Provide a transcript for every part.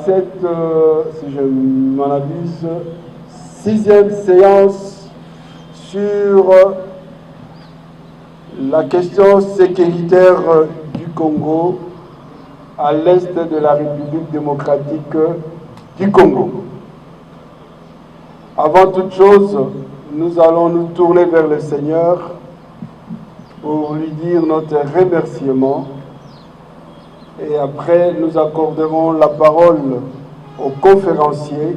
cette, si je m'en abuse, 6e séance sur la question sécuritaire du Congo à l'est de la République démocratique du Congo. Avant toute chose, nous allons nous tourner vers le Seigneur pour lui dire notre remerciement et après nous accorderons la parole au conférencier,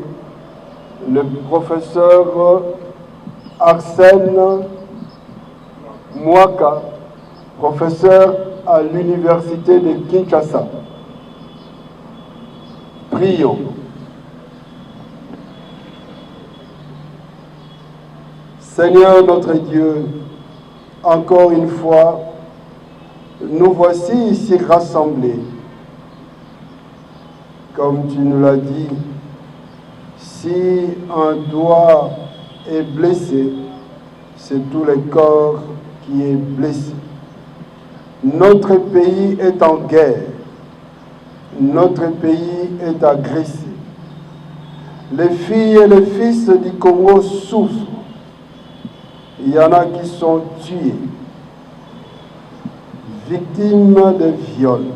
le professeur Arsène Mwaka, professeur à l'université de Kinshasa. Prions. Seigneur notre Dieu, encore une fois, nous voici ici rassemblés. Comme tu nous l'as dit, si un doigt est blessé, c'est tout le corps qui est blessé. Notre pays est en guerre. Notre pays est agressé. Les filles et les fils du Congo souffrent. Il y en a qui sont tués, victimes de viols,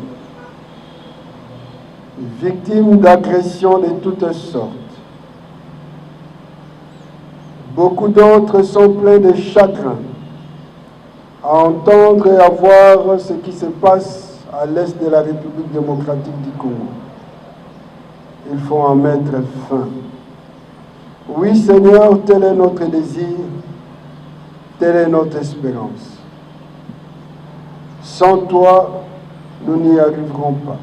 victimes d'agressions de toutes sortes. Beaucoup d'autres sont pleins de chagrin à entendre et à voir ce qui se passe à l'est de la République démocratique du Congo. Il faut en mettre fin. Oui, Seigneur, tel est notre désir. Telle est notre espérance. Sans toi, nous n'y arriverons pas.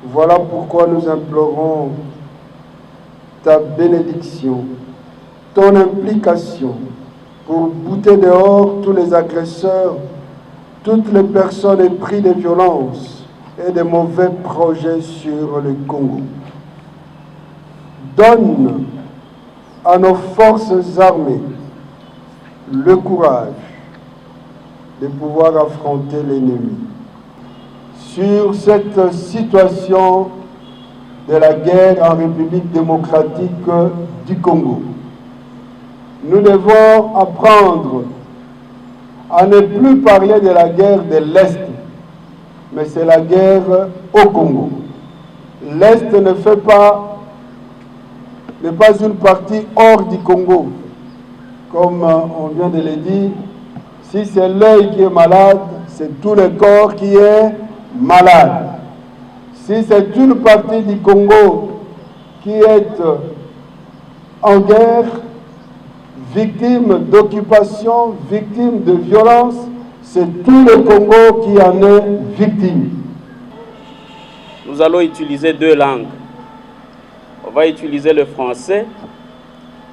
Voilà pourquoi nous implorons ta bénédiction, ton implication pour bouter dehors tous les agresseurs, toutes les personnes épris de violences et de mauvais projets sur le Congo. Donne à nos forces armées le courage de pouvoir affronter l'ennemi. Sur cette situation de la guerre en République démocratique du Congo, nous devons apprendre à ne plus parler de la guerre de l'Est, mais c'est la guerre au Congo. L'Est n'est pas une partie hors du Congo. Comme on vient de le dire, si c'est l'œil qui est malade, c'est tout le corps qui est malade. Si c'est une partie du Congo qui est en guerre, victime d'occupation, victime de violence, c'est tout le Congo qui en est victime. Nous allons utiliser deux langues. On va utiliser le français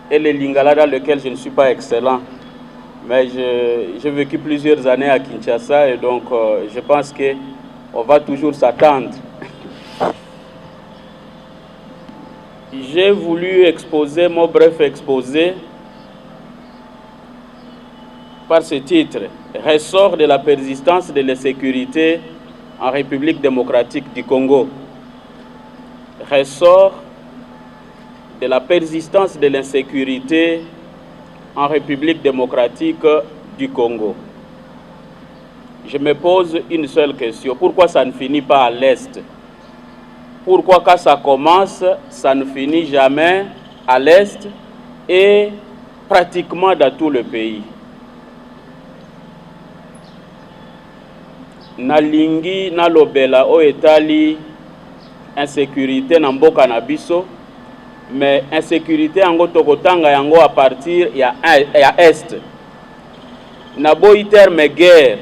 et le lingala dans lequel je ne suis pas excellent. Mais j'ai vécu plusieurs années à Kinshasa et donc je pense qu'on va toujours s'attendre. J'ai voulu exposer mon bref exposé par ce titre, Ressort de la persistance de l'insécurité en République démocratique du Congo. Ressort de la persistance de l'insécurité en République démocratique du Congo. Je me pose une seule question. Pourquoi ça ne finit pas à l'Est? Pourquoi quand ça commence, ça ne finit jamais à l'Est et pratiquement dans tout le pays? Nalingi nalobela o etali insécurité na mboka na biso, mais insécurité yango tokotanga yango à partir ya est. Na boyi terme guerre.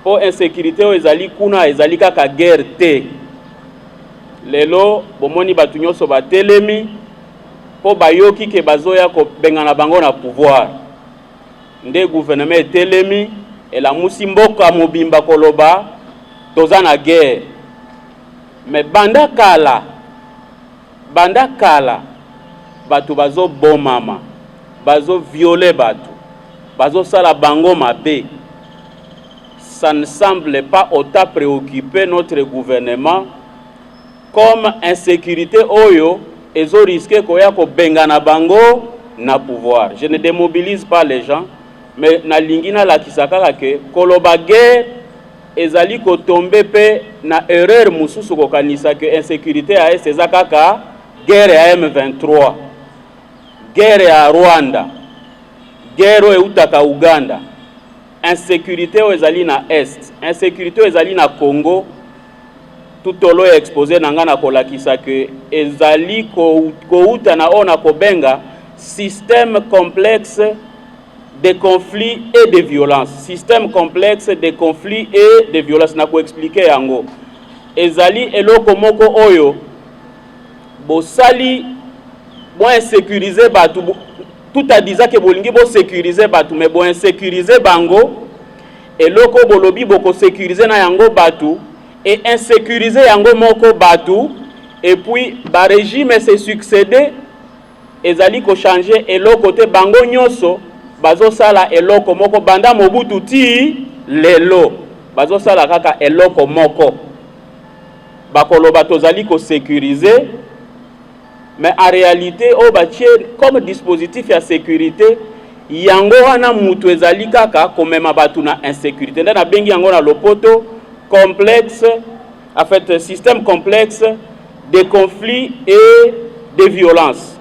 Po insécurité o ezali kuna ezali kaka guerre te. Lelo bomoni batu nyonso batelemi po bayoki ke bazoya ko bengana bango na pouvoir. Nde gouvernement etelemi la musi mboka mobimba koloba toza na guerre. Mais banda kala batu bazo bomama, bazo violer batu, bazo sala bango mabe. Ça ne semble pas autant préoccuper notre gouvernement comme insécurité oyo ezo risquer koya ko benga na bango na pouvoir. Je ne démobilise pas les gens, mais na lingina la kisaka ke koloba guerre ezali ko tomber pe na erreur mususu ko kanisa que insécurité a eza kaka guerre ya M23, guerre ya Rwanda, guerre eutaka Uganda. Insécurité ezali na Est, insécurité ezali na Congo. Tout olo exposé nanga na kolakisa que ezali ko uta na ona ko benga système complexe de conflits et de violence. Système complexe de conflits et de violence. Na ko expliquer yango. Ezali eloko moko oyo bo sali bo insécuriser batu. Tout a dit que bolingi bo sécuriser batu, mais bo insécuriser bango eloko bolobi boko sécuriser na yango batu et insécuriser yango moko batu, et puis ba régime se succéder ezali ko changer eloko te bango nyoso bazo sala eloko moko banda Mobutu ti lelo bazo sala kaka eloko moko bakoloba tozali ko sécuriser, mais en réalité o batie comme dispositif ya sécurité yango wana mutu ezali kaka komema batu na insécurité nda na bengi yango na lopoto complexe, en fait système complexe de conflits et de violences.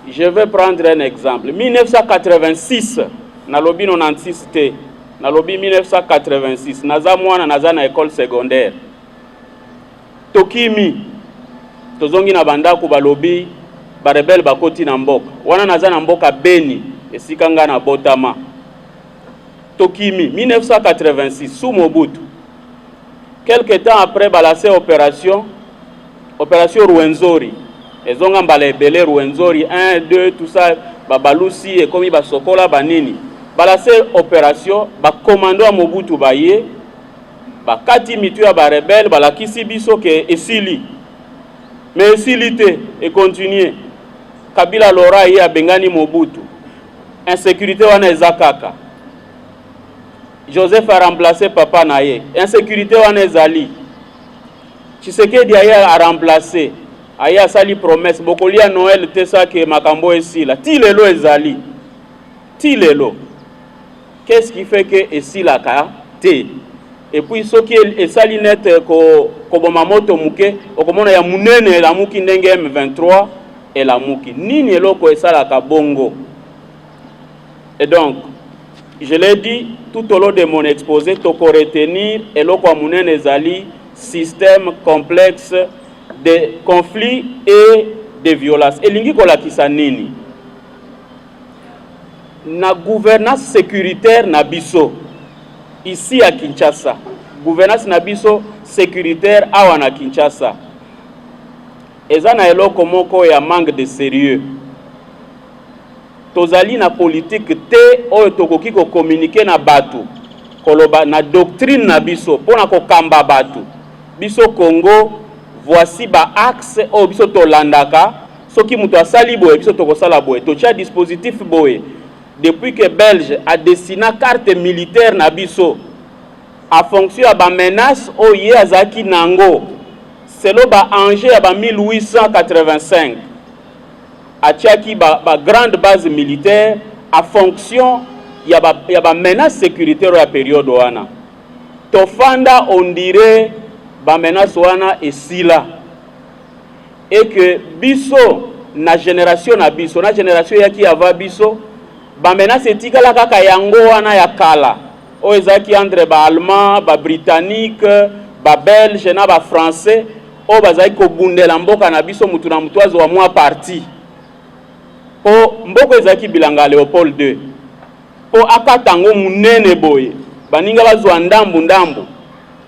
Je vais prendre un exemple. 1986 na lobi 96 te na lobi 1986 naza mwana naza na école secondaire tokimi tozongi na bandako balobi barebel bakoti na mboka wana naza na mboka Beni esika nga na botama tokimi 1986 sous Mobutu. Quelque temps après balase opération Rwenzori ezonga mbala ebele Rwenzori 1 2 tout ça babalusi et komi basokola banini balase opération ba commando a Mobutu baye bakati mitu ya barebel balakisi biso ke esili, mais esilité et continuer Kabila Lora ye abengani Mobutu insécurité wana ezakaka Joseph a remplacé papa na ye insécurité wana ezali Tshisekedi a remplacé aya asali promesse bokolia Noël tesa ke makambo esila ti lelo ezali ti lelo. Qu'est-ce qui fait que esila ka te? Et puis ce qui est sali net ko bomamoto muke okomona ya munene la muki ndenge M23 et la muki nini eloko esala ka bongo. Et donc je l'ai dit tout au long de mon exposé, toko retenir eloko munene ezali système complexe de conflits et de violences. Elingi kolakisa nini? Na gouvernance sécuritaire na biso ici à Kinshasa. Gouvernance na biso sécuritaire awa na Kinshasa. Eza na eloko moko ya manque de sérieux. Tozali na politique te oyo tokoki ko communiquer na batu. Koloba na doctrine na biso pona ko kamba batu. Biso Congo voici ba axe o biso to landaka soki muto asali boye biso toko sala boye to cha dispositif boye depuis que Belge a dessiné carte militaire na biso a fonction ba menace o ye azaki nango selo ba Angers ya ba 1885 a tiaki ba grande base militaire a fonction ya ba menace sécuritaire ya période wana to fanda on dirait ba menace wana esila et que biso na génération na biso na génération yaki ava biso ba menace etikala kaka yango wana ya kala o ezaki entre ba allemand ba britannique ba belge na ba français o bazaki ko bundela mboka na biso mutu na mutwazo wa mwa parti po mboko ezaki bilanga Léopold II po akatango munene boye baninga bazwa ndambu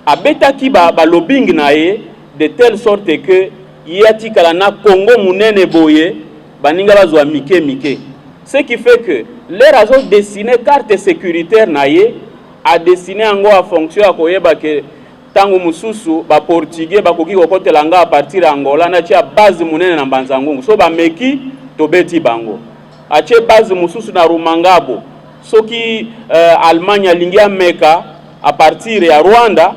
abetaki ba lobbying na ye de telle sorte que yati kala na Congo munene boye baninga bazwa mike. Ce qui fait que les raisons dessiné carte sécuritaire na ye a dessiné ango a fonction a koyeba ke tango mususu ba portugais bakoki kokotela nga a partir ya Angola na tia base munene na Mbanzangungu so ba meki to beti bango a tia base mususu na Rumangabo soki Allemagne alingia meka a partir ya Rwanda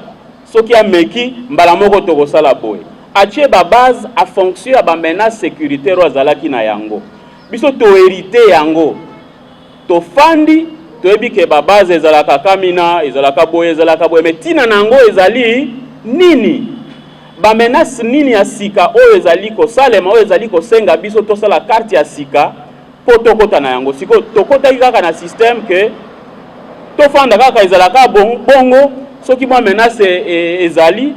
soki ameki mbala moko tokosala boye atie ba base a fonction ya ba menace sécuritaire azalaki na yango biso to hérité yango to fandi to ebike ba base ezalaka kamina ezalaka boye mais tina nango ezali nini ba menace nini ya sika oyo ezali ko salema oyo ezali ko senga biso to sala carte ya sika po tokota na yango siko tokota kaka na système que to fanda kaka ezalaka bongo soki mwa menace ezali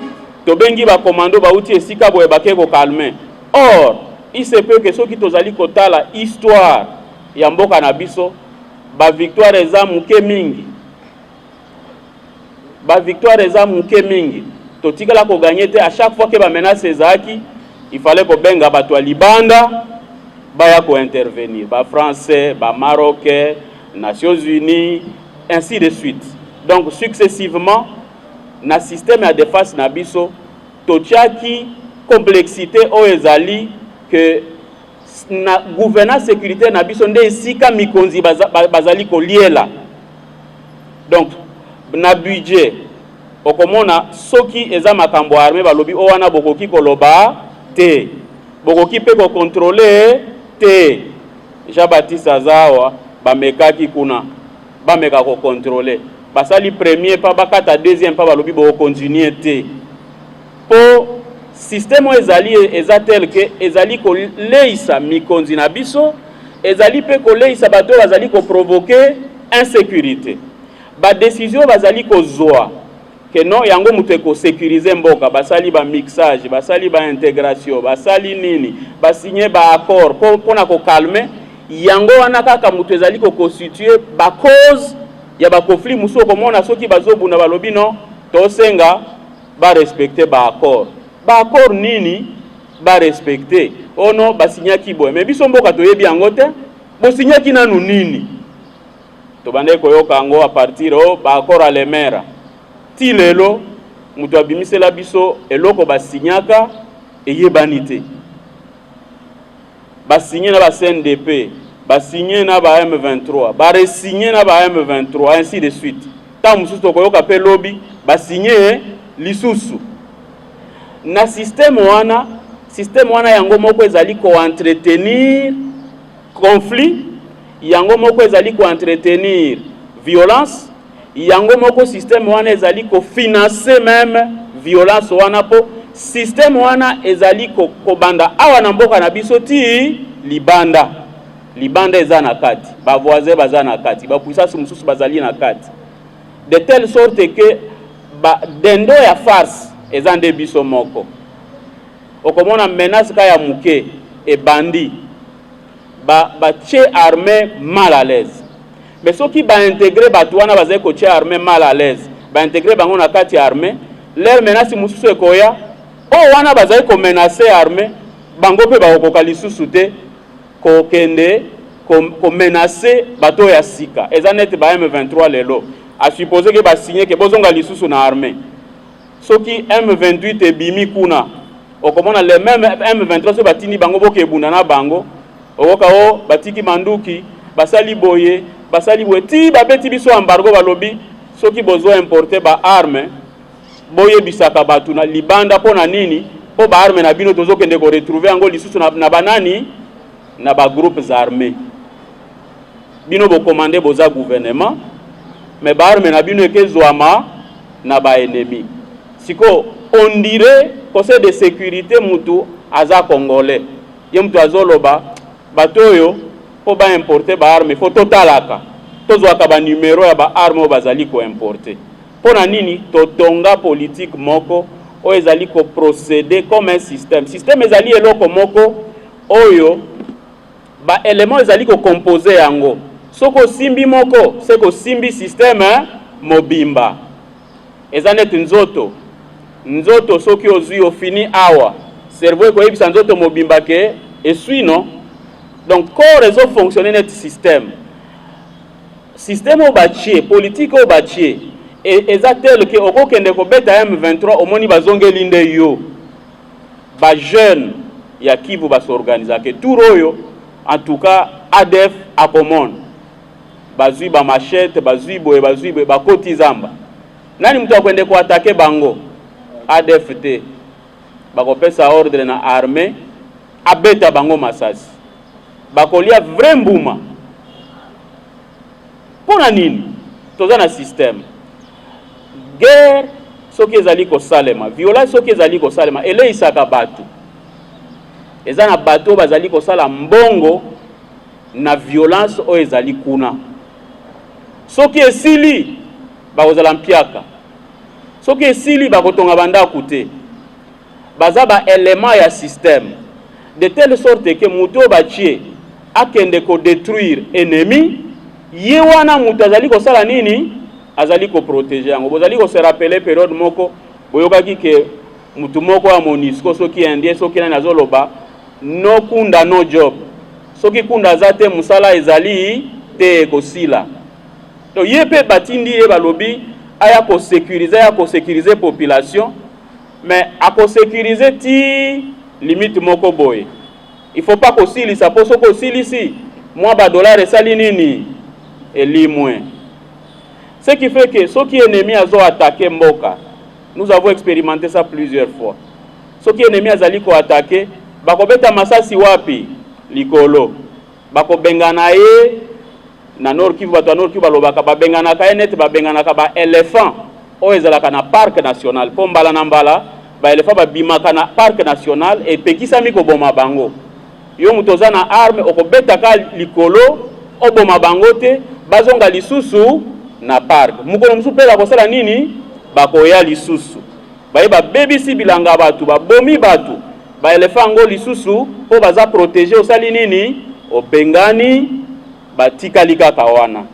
to bengi ba commando ba uti esika boye bake ko calmer. Or il se peut que soki tozali kotala histoire ya mboka na biso ba victoire eza muke mingi to tikala ko gagner te à chaque fois que ba menace ezaki il fallait ko benga bato libanda baya ko intervenir ba français ba marocain Nations Unies ainsi de suite. Donc successivement na système ya défense na biso totiaki complexité o ezali que na gouvernance sécurité na biso nde esika mikonzi bazali koliela. Donc na budget okomona soki eza makambo armé balobi o wana bokoki koloba te bokoki pe ko contrôler te Jean-Baptiste Azawa bamekaki kuna bameka ko contrôler basali premier pa bakata deuxième pa balobi bo continuer te po système ezali tel que ezali ko leisa mikonzi na biso ezali pe ko leisa bato bazali ko provoquer insécurité ba décision bazali ko zoa que non yango mutu ko sécuriser mboka basali ba mixage basali ba intégration basali nini basigner ba accord pour na ko calmer yango wana kaka mutu ezali ko constituer ba cause ya ba conflit muso komona soki bazobuna balobi non to senga ba respecter ba accord nini ba respecter ono basinyaki boye mais biso mboka toyebi yango te bo sinyaki nanu nini to bande koyoka yango a partir ba accord à lemera ti lelo mutu abimisela biso eloko basinyaka eyebani te basigné na ba CNDP basigné na ba M23 ba resigné na ba M23 ainsi de suite ta mususu tokoyoka pe lobby basigné lisusu na système wana yango moko ezali ko entretenir conflit yango moko ezali ko entretenir violence yango moko système wana ezali ko financer même violence wana po système wana ezali ko banda awa na mboka na biso ti libanda eza na kati ba voisin baza na kati ba puissance mususu bazali na kati de telle sorte que ba dendo ya farce eza nde biso moko okomona menace ka ya muke e bandi ba tche armée mal à l'aise mais soki ba intégrer bato wana bazali ko tche armée mal à l'aise ba intégrer bango na kati ya armée leur menace mususu ekoya o wana bazali ko menacer armée bango pe ba kokoka lisusu te ko kende ko menacer bato ya sika eza net ba M23 lelo a supposer que ba signer que bozonga lisusu na armée soki M28 ebimi kuna okomona le même M23 so batini bango bokebunda na bango okoka o batiki manduki basali boye ti babeti biso embargo balobi soki bozo importer ba arme boye bisaka batu na libanda pona nini po ba arme na bino tozokende ko retrouver yango lisusu na banani na ba groupes armés bino bo commander boza gouvernement mais ba arme na bino ekezwama na ba ennemi siko on dirait conseil de sécurité mutu aza congolais ye mutu azoloba batoyo po ba importer ba arme faut totalaka tozwaka ba numéro ya ba arme bazali ko importer pona nini totonga politique moko o ezali ko procéder comme un système ezali eloko moko oyo ba élément ezali ko composer yango soko simbi moko seko simbi système mobimba ezanet nzoto soki ozui ofini awa cerveau ko yebisa nzoto mobimba ke esui non donc corps ezo fonctionner net système obatie politique obatie eza tel que okokende ko beta M23 omoni bazongeli nde yo ba jeune ya Kivu ba s'organiser que tout royo en tout cas ADF akomone bazui ba machette bazui boye ba koti zamba nani mtu akwende ko attaquer bango ADFT bakopesa ordre na armée abeta bango masasi bakolia vrai mbuma pona nini toza na système guerre soki ezali kosalema violence soki ezali kosalema eleisaka bato eza na bato bazali kosala mbongo na violence oyo ezali kuna soki esili bakozala mpiaka soki esili bakotonga bandako te baza ba élément ya système de telle sorte que muto batie akende ko détruire ennemi ye wana muto azali kosala nini azali ko protéger yango bozali ko se rappeler période moko boyokaki ke mutu moko ya MONUSCO soki indien soki nani azoloba no kunda no job soki kunda za te musala ezali te kosila donc ye pe batindi ye balobi aya ko sécuriser population mais à ko sécuriser ti limite moko boye il faut pas ko sili ça pose ko sili si moi ba dollar esali nini eli moins ce qui fait que ceux qui ennemi azo attaquer mboka nous avons expérimenté ça plusieurs fois ceux qui ennemi azali ko attaquer bako beta masasi wapi likolo bako bengana ye na Nord Kivu bato Nord Kivu balobaka ba bengana ka net ba bengana ka ba éléphant o ezalaka na parc national po mbala na mbala ba éléphant ba bimaka na parc national et pekisami ko boma bango yo mutoza na arme okobeta ka likolo oboma bango te bazonga lisusu na parc mukolo musu pela kosala nini bakoya lisusu baye ba BBC bilanga batu ba bomi batu ba éléphant ngo lisusu po baza protéger osali nini obengani batikali kaka wana.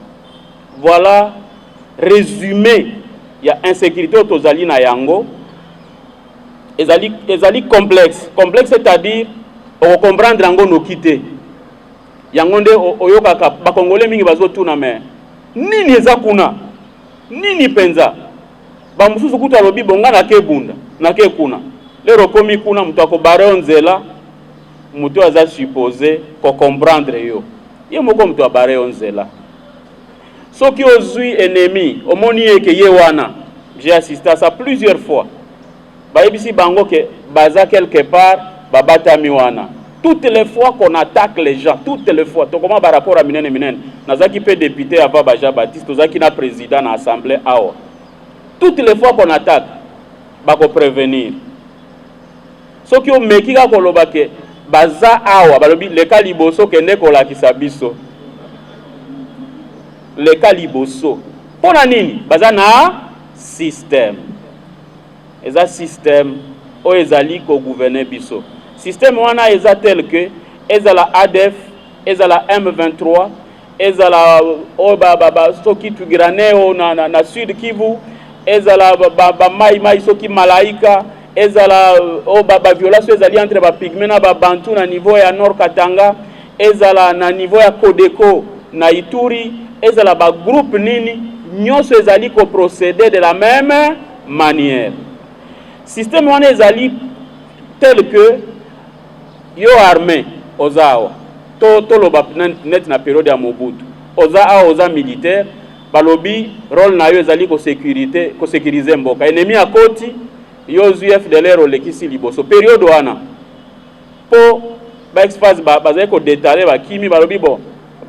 Voilà résumé ya insécurité tozali na yango ezali complexe c'est-à-dire on comprendre yango no kité yango nde oyokaka bakongole mingi bazotuna me nini eza kuna nini penza ba mususu kutu alobi bonga na kebunda na ke kuna lero komi kuna mutu akobare onzela mutu aza supposé ko comprendre yo ye moko mutu abare onzela soki ozui ennemi omoni eke ye wana j'ai assisté à ça plusieurs fois baibisi bango ke baza quelque part babatami wana toutes les fois qu'on attaque les gens toutes les fois to comment par rapport à minene nazaki pe député avant Baja Baptiste tozaki na président na assemblée awa toutes les fois qu'on attaque bako prévenir soki o meki ka koloba ke baza awa balobi le kaliboso kende kola kisabiso le kaliboso pona nini baza na système eza système o ezali ko gouverner biso système wana eza tel que ezala ADF ezala M23 ezala o ba soki tugiraneo na Sud Kivu ezala ba mai soki malaika ezala o ba violation ezali entre ba pygmée na ba bantu na niveau ya Nord Katanga ezala na niveau ya Kodeko na Ituri ezala ba groupe nini nyonso ezali ko procéder de la même manière système wana ezali tel que yo armée ozawa to loba net na période ya Mobutu oza militaire balobi rôle na yo ezali ko sécuriser mboka ennemi akoti yo ZUF de l'ero lekisi liboso période wana po ba exphase bazali ko détailler ba kimi balobi bon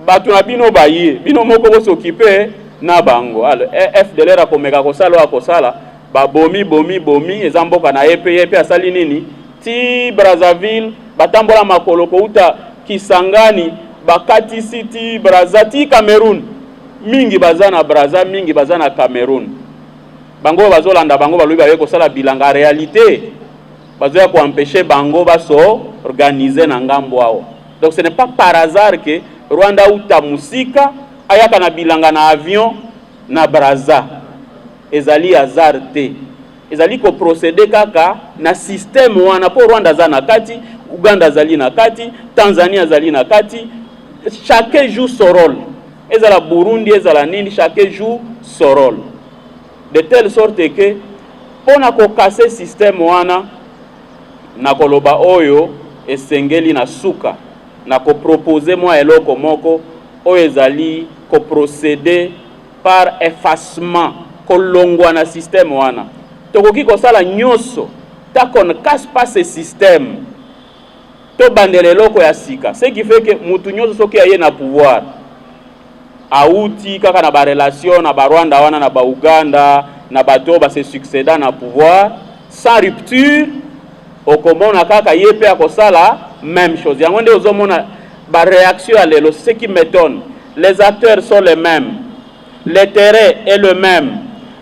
batu na bino baye bino moko bo s'occuper na bango alors FDLR akomeka kosala ba bomi ezamboka na yepe asali nini ti Brazzaville batambola makolo ko uta Kisangani bakati city Brazzaville Cameroun mingi bazana Brazza mingi bazana Cameroun bango bazolanda bango balobi baye kosala bilanga réalité bazoya ko empêcher bango baso organiser na ngambo ao donc ce n'est pas par hasard que Rwanda uta musika ayaka na bilanga na avion na Brazza ezali hasard te ezali ko procéder kaka na système wana po Rwanda za na kati Uganda zali na kati Tanzania zali na kati chacun joue son rôle ezala Burundi ezala nini chacun joue son rôle de telle sorte que pona ko casser système wana na koloba oyo esengeli na suka na ko proposer moi eloko moko oyo ezali ko procéder par effacement kolongwa na système wana tokoki kosala nyonso ta qu'on ne casse pas ce système to bandele loko ya sika, ce qui fait que mutu nyonso soki aye na pouvoir auti kaka na ba relation na ba Rwanda wana na ba Uganda na bato ba se succédant na pouvoir sans rupture, okomona kaka yepe akosala même chose. Yango nde ozomona ba réaction à lelo, ce qui m'étonne, les acteurs sont les mêmes, le terrain est le même,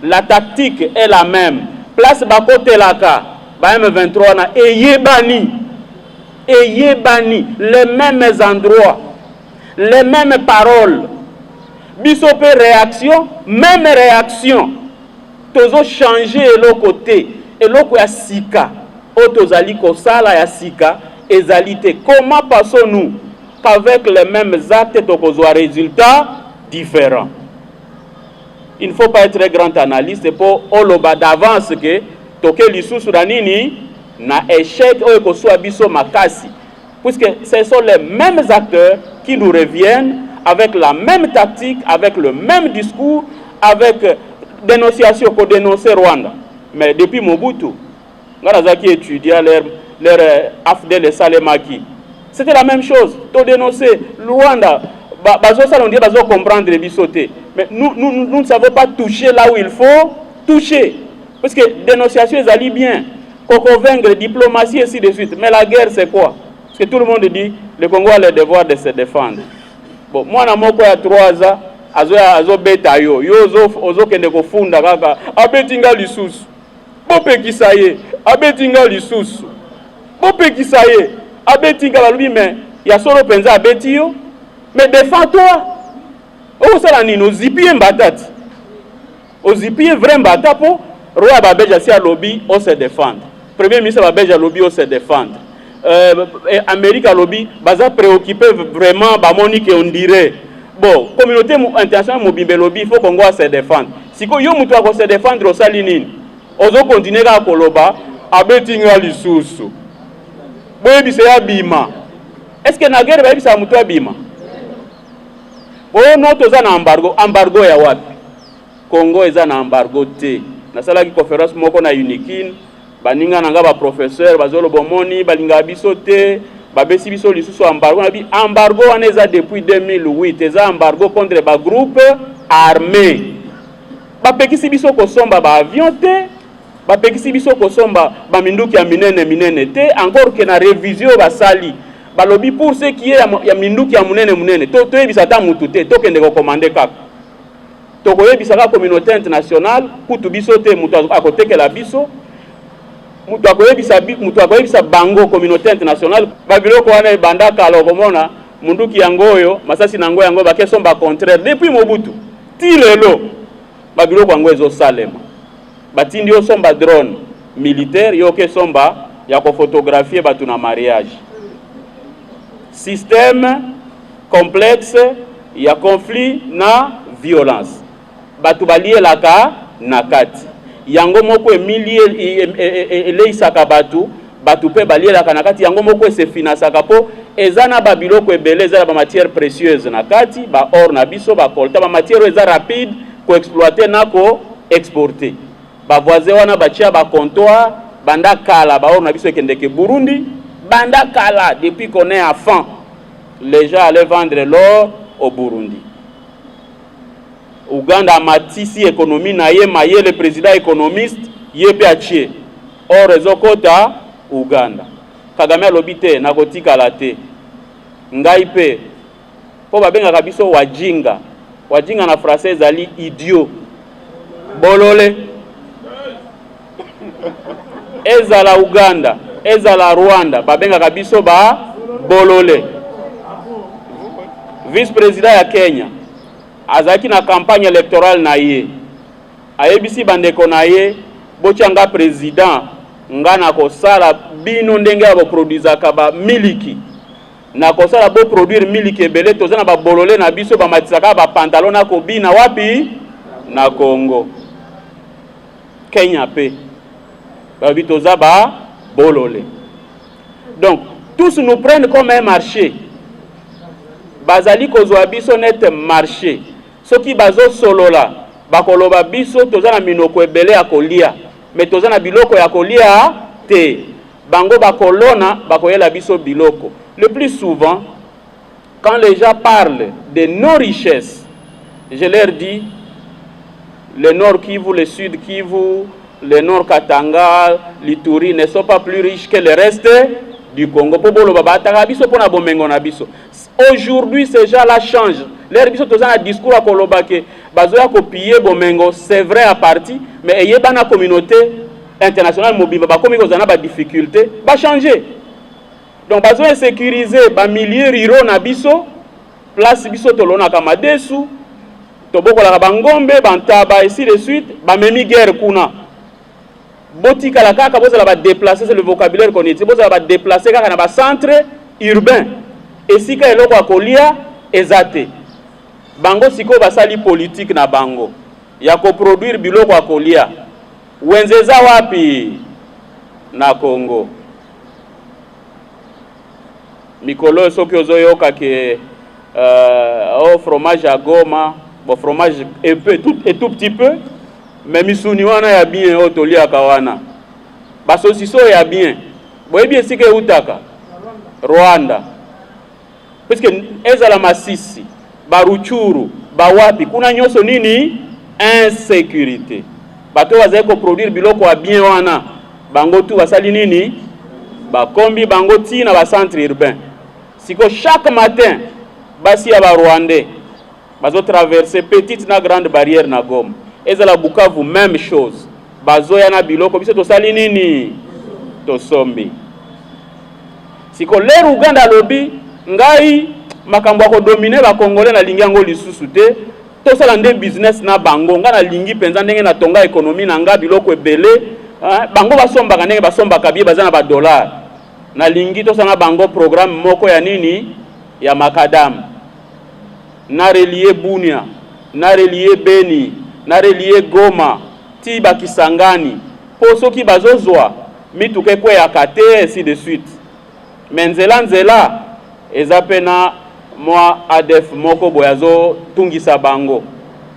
la tactique est la même. Place bakote laka ba M23 na eyebani les mêmes endroits, les mêmes paroles. Bisope réaction, même réaction. Tozo changer le côté et l'autre ya sika. Otozali kosala ya sika ezalité. Comment passons-nous qu'avec les mêmes actes tokozo résultats différents? Il ne faut pas être un grand analyste pour oloba d'avance que toke lisusu na nini na échec oyo koswa biso makasi, puisque ce sont les mêmes acteurs qui nous reviennent avec la même tactique, avec le même discours, avec dénonciation qu'on dénonçait Rwanda. Mais depuis Mobutu, Garazaki étudia leur Afdel et Salemaki. C'était la même chose. Tout dénoncer Rwanda, on dit comprendre les bisotés. Mais nous ne savons pas toucher là où il faut toucher. Parce que dénonciation, ils allient bien. Pour convaincre, diplomatie, ainsi de suite. Mais la guerre, c'est quoi? Parce que tout le monde dit le Congo a le devoir de se défendre. Bon, moi, na moko ya 3 ans, azo beta yo ozo kende kofunda kaka abetinga lisusu bopekisa ye abetinga lisusu bopekisa ye abetinga balobi mais ya solo penza abeti yo, mais défends-toi. Osala nini ozipie mbatati ozipie vrai mbata po roi babeja si alobi o se défendre, premier ministre babeja alobi o se défendre, Amérique alobi baza préoccupé vraiment ba monique on dirait. Bon, communauté internationale mobimbe lobby, il faut qu'on se défendre. Si yo mutu ako se défendre au salinine, ozo continuer ka koloba abetinga lisusu. Boye bise ya bima. Est-ce que na guerre ba bisa mutu abima? Boye no toza na embargo ya wapi? Congo eza na embargo te. Na sala ki conférence moko na Unikin, baninga nanga ba professeur bazolo bomoni balinga biso te. Babesi biso lisusu embargo na bi embargo wana eza depuis 2008 eza embargo contre ba groupe armé. Bapekisi biso kosomba ba avion te, bapekisi biso kosomba ba minduki ya minene te, encore que na révision basali balobi pour ce qui est ya minduki ya munene to yebisa ta mutu te to kende ko commander kaka to ko yebisa ka communauté internationale kutu biso te mutu akotekela biso. Mutu akoyebisa bango communauté internationale babiloko wana ebandaka alokomona munduki yango oyo masasi nango yango bakesomba contraire depuis Mobutu ti lelo babiloko yango ezosalema batindi osomba drone militaire yo kesomba ya kofotografier batu na mariage. Système complexe ya conflit na violence batu balielaka na kati yango moko emilie eleisaka batu pe balielaka na kati yango moko se finansaka po ezana ba biloko ebele ezala ba matière précieuse na kati ba or na biso ba kolta ba matière eza rapide ko exploiter na ko exporter ba voisin wana batia ba comptoir banda kala ba or na biso ekendeke Burundi banda kala depuis qu'on est enfant les gens allaient vendre l'or au Burundi. Uganda matisi économie na ye maye le président économiste yepe achie or ezokota Uganda Kagame alobite na kotika la te ngai pe po babenga biso wajinga na français ezali idiot bolole ezala Uganda ezala Rwanda babenga biso ba bolole. Vice président ya Kenya azaki na campagne électorale na ye ayebisi bandeko na ye bochanga président nga na kosala bino ndenge ya produisaka ba miliki na kosala bo produire miliki ebele tozana ba bolole na biso ba matisaka ba pantalon na kobina wapi na Congo. Kenya pe ba bitoza ba bolole. Donc tous nous prennent comme un marché. Bazali kozwa biso net marché. Soki bazo solola bakoloba biso tozana minoko ebele ya kolia mais toza na biloko ya kolia te. Bango bakolona bakoyela biso biloko. Le plus souvent, quand les gens parlent de nos richesses, je leur dis, le Nord Kivu, le Sud Kivu, le Nord Katanga, l'Ituri ne sont pas plus riches que le reste du Congo. Aujourd'hui, ces gens-là changent. Leur biso tozana discours à Kolobake, bazoya copier Bomengo, c'est vrai à partie, mais ayez bana communauté internationale mobile, ba komi kozana ba difficulté, ba changer. Donc bazoya sécuriser ba milieu riro na biso, place biso tolona kama desu, tobokola ba ngombe, bantaba ainsi de suite, ba memi guerre kuna. Botika la kaka bozala ba déplacer, c'est le vocabulaire qu'on utilise, bozala ba déplacer kaka na ba centre urbain. Et si ka eloko akolia ezate. Bango siko basali politique na bango ya ko produire biloko akolia. Wenzeza wapi na Congo? Mikolo soki ozoyoka ke au fromage à Goma, bon fromage un peu tout petit peu, mais misuni wana ya bien otolia kawana. Basosiso ya bien. Boyebi sike utaka Rwanda. Parce que ezala masisi baruchuru bawapi kuna nyoso nini insécurité. Bato wazaye ko produire biloko wa bien wana bango tu basali nini ba kombi bango ti na ba centre urbain. Siko chaque matin basi ya ba Rwandais bazo traverser petite na grande barrière na Goma. Ezala Bukavu même chose. Bazo ya na biloko biso to sali nini to sombi. Siko le Uganda lobby ngai makambo ko dominer ba Congolais na lingi yango lisusu te to sala nde business na bango nga na lingi penza ndenge na tonga économie na nga biloko ebele bango basombaka ndenge basombaka bie bazana ba dollar na lingi to sala bango programme moko ya nini ya makadam na relier Bunia na relier Beni na relier Goma ti ba Kisangani po soki bazozwa mituke kwe ya kate ainsi de suite menzela nzela ezapena moi ADF moko boyazo tungisa bango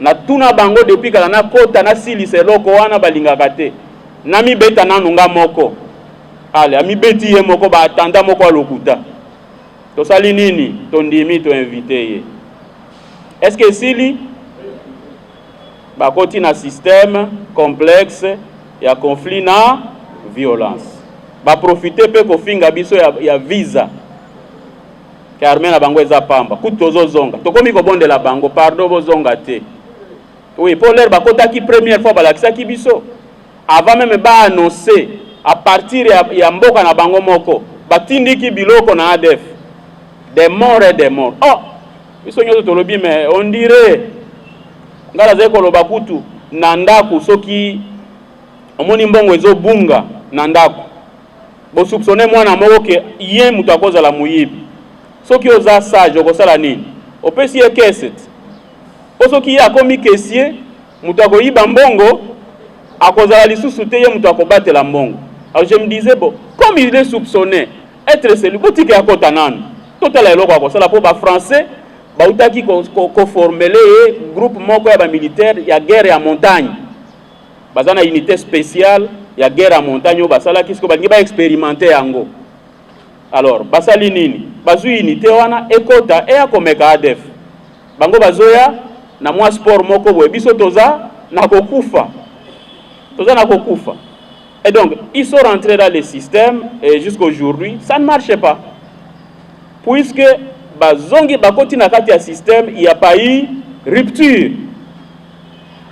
na tuna bango depuis kala na kota na silise loko wana balingaka te na mibeta nanunga moko ale ami beti ye moko ba atanda moko alokuta to sali nini to ndimi to invité ye est-ce que sili ba koti na système complexe ya conflit na violence ba profiter pe ko finga biso ya visa armée na bango eza pamba kutozo zonga tokomi ko bonde la bango pardon bozonga te oui pour l'air bakota ki première fois balakisa ki biso avant même ba annoncer à partir ya mboka na bango moko batindi ki biloko na ADF des morts et des morts oh biso nyoto tolobi mais on dirait ngala zeko loba kutu na ndaku soki omoni mbongo ezo bunga na ndaku bo soupçonner mwana moko ke ye mutu akoza la muyibi. Soki oza sage okosala nini opesi ye keset po soki ye akomi kesier mutu akoyiba mbongo akozala lisusu te ye mutu akobatela mbongo. Alors je me disais bon comme il est soupçonné être celui botike akota nanu totala eloko akosala po ba français bautaki ko formeler groupe moko ya ba militaire ya guerre ya montagne bazana unité spéciale ya guerre ya montagne basala kisko balingi ba expérimenter yango. Alors basali nini bazui unité wana ekota e akomeka ADF bango bazoya na mwa sport moko boye biso toza na kokufa et donc ils sont rentrés dans le système et jusqu'aujourd'hui ça ne marche pas puisque bazongi bakoti na kati ya système il y a pas eu rupture.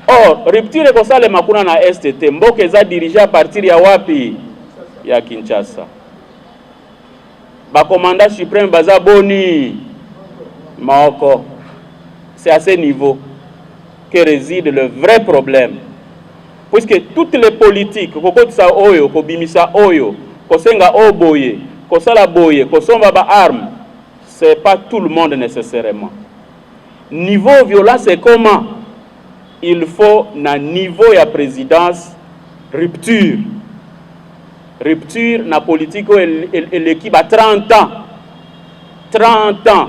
Or rupture ekosale makuna na STT mboka eza dirigé à partir ya wapi ya Kinshasa. Ba commandant suprême baza boni moko. C'est à ce niveau que réside le vrai problème. Puisque toutes les politiques kokotisa oyo kobimisa oyo kosenga oboye kosala boye kosomba ba armes c'est pas tout le monde nécessairement. Niveau violence c'est comment il faut na niveau ya présidence rupture na politique l'équipe à 30 ans. 30 ans.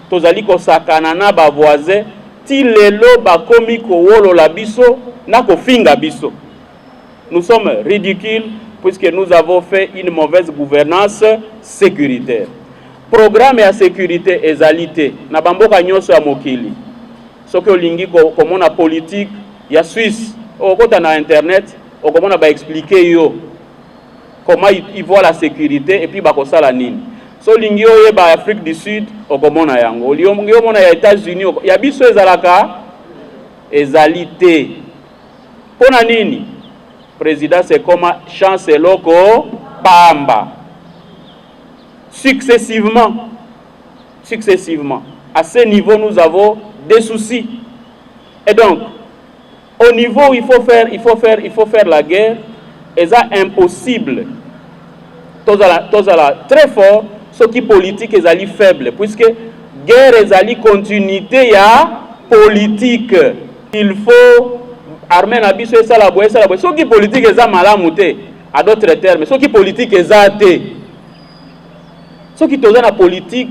Tozali ko sakana na ba voisin ti lelo ba komi ko wolo la biso na ko finga biso. nous sommes ridicules puisque nous avons fait une mauvaise gouvernance sécuritaire. Programme ya sécurité ezalité na bamboka nyonso ya mokili. Soki olingi komona politique ya Suisse, okota na internet, okomona ba expliquer yo comment ils voient la sécurité et puis bakosala nini. So lingi oye ba Afrique du Sud, okomona yango. Olingi omona ya États-Unis, ya biso ezalaka ezalité. Pona nini? Président c'est comme chance loko pamba. Successivement, à ce niveau, nous avons des soucis. Et donc, au niveau où il faut faire la guerre, et ça impossible. Très fort, ce qui politique est ali faible, puisque guerre est ali continuité ya politique. Il faut armer na biso et ça la boye. Ce qui politique est malamouté, à d'autres termes, ce qui politique est athée. Ce qui est la politique,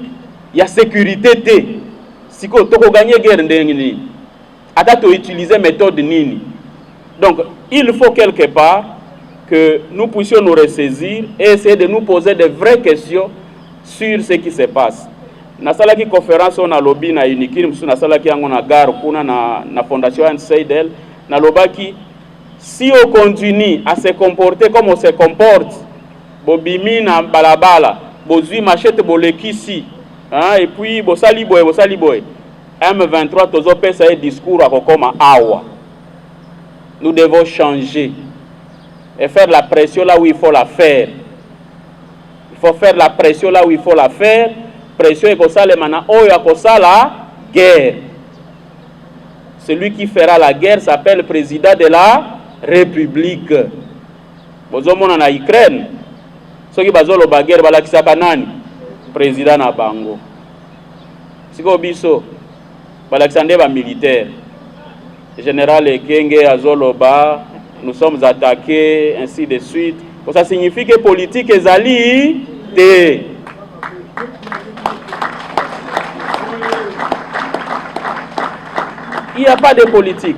il y a sécurité. Si tu veux gagner la guerre, tu dois utiliser méthode nini. Donc, il faut quelque part que nous puissions nous ressaisir et essayer de nous poser de vraies questions sur ce qui se passe. Dans la conférence, on a lobby na Unikir, na sala ki yango na gare kuna na fondation Seidel, na lobaki si on continue à se comporter comme on se comporte, bobimi na balabala, bozui machette bolekisi, hein, et puis bosali boy. M23 tozo pesa un discours à kokoma awa. Nous devons changer et faire la pression là où il faut la faire. Il faut faire la pression là où il faut la faire. Pression et kosala mana oyo akosala guerre. Celui qui fera la guerre s'appelle le président de la République. Bozomona na Ukraine. Soki bazolo ba guerre balakisaka nani? Président na bango. Siko biso balakisande ba militaire. Général Ekenge azoloba, nous sommes attaqués, ainsi de suite. Ça signifie que politique ezali te. Il n'y a pas de politique.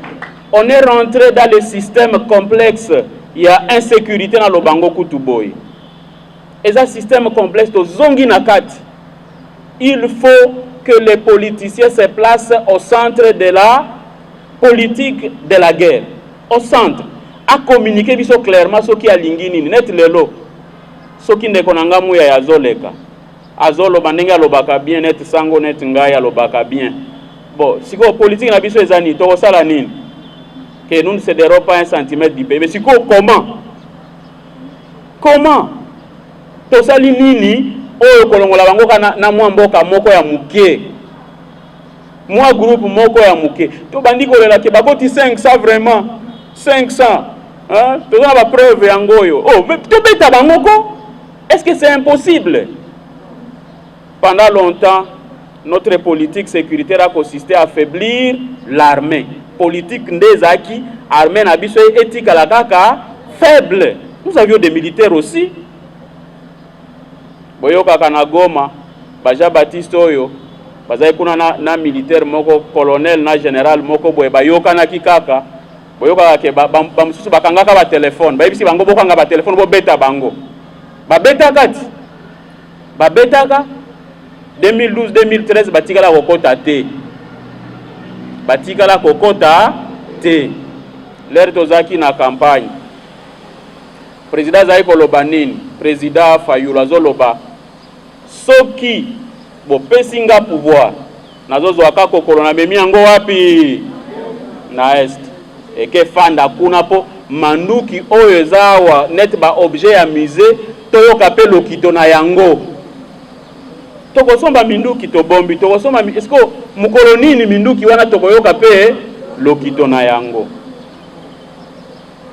On est rentré dans le système complexe. Il y a insécurité dans le Bango Kutuboy. Et ce système complexe, il faut que les politiciens se placent au centre de la politique de la guerre. Au centre. À communiquer clairement ce qui a lingini. Net lelo. Ce qui ne konanga mouya ya zoleka. Azolo bandenga lobaka bien, net sango net ngaya lobaka bien. Bon, si la politique na biso ezani, to sala nini? Que nous ne céderons pas un centimètre du pays. Mais si comment? Comment? To sali nini? Oyo kolongola bango na mwa mboka moko ya muke. Mwa groupe moko ya muke. To bandi kolela ke bakoti 500 vraiment. 500. Hein? To na ba preuve yangoyo. Oh, mais to beta bangoko? Est-ce que c'est impossible? Pendant longtemps, notre politique sécuritaire a consisté à affaiblir l'armée. Politique ndezaki, armée nabiso éthique à la kaka faible. Nous avions des militaires aussi. Boyoka Kanagoma, Baja Baptiste Oyo, Baza kuna na militaire moko colonel na général moko boye bayoka na kikaka. Boyoka ke bamususu bakangaka ba téléphone. Ba bisi bango bokanga ba téléphone bo beta bango. Ba beta kati. Ba beta ka 2012-2013 batikala kokota te. Batikala kokota te. L'air tozaki na campagne. Président Zaïko Lobanini, président Fayula Zoloba. Soki bo pesinga pouvoir. Nazozo akako kolona memi yango wapi? Na est. Eke fanda kuna po manduki oyo ezawa net ba objet ya musée toyoka pe lokito na yango. Tokosomba minduki to bombi tokosomba esko mukolo nini minduki wana tokoyoka pe lokito na yango.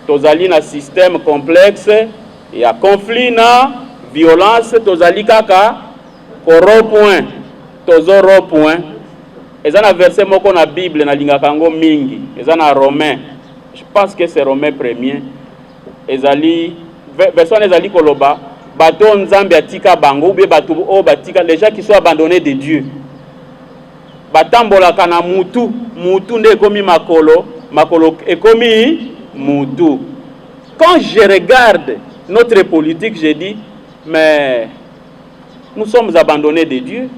Tozali na système complexe ya conflit na violence tozali kaka koro point tozoro point ezana verset moko na Bible na lingaka ngo mingi ezana Romain, je pense que c'est Romain 1er ezali version ezali koloba bato nzambe atika bango ou bien bato o batika les gens qui sont abandonnés de Dieu batambola kana mutu nde ekomi makolo ekomi mutu. quand je regarde notre politique, je dis, mais nous sommes abandonnés de Dieu.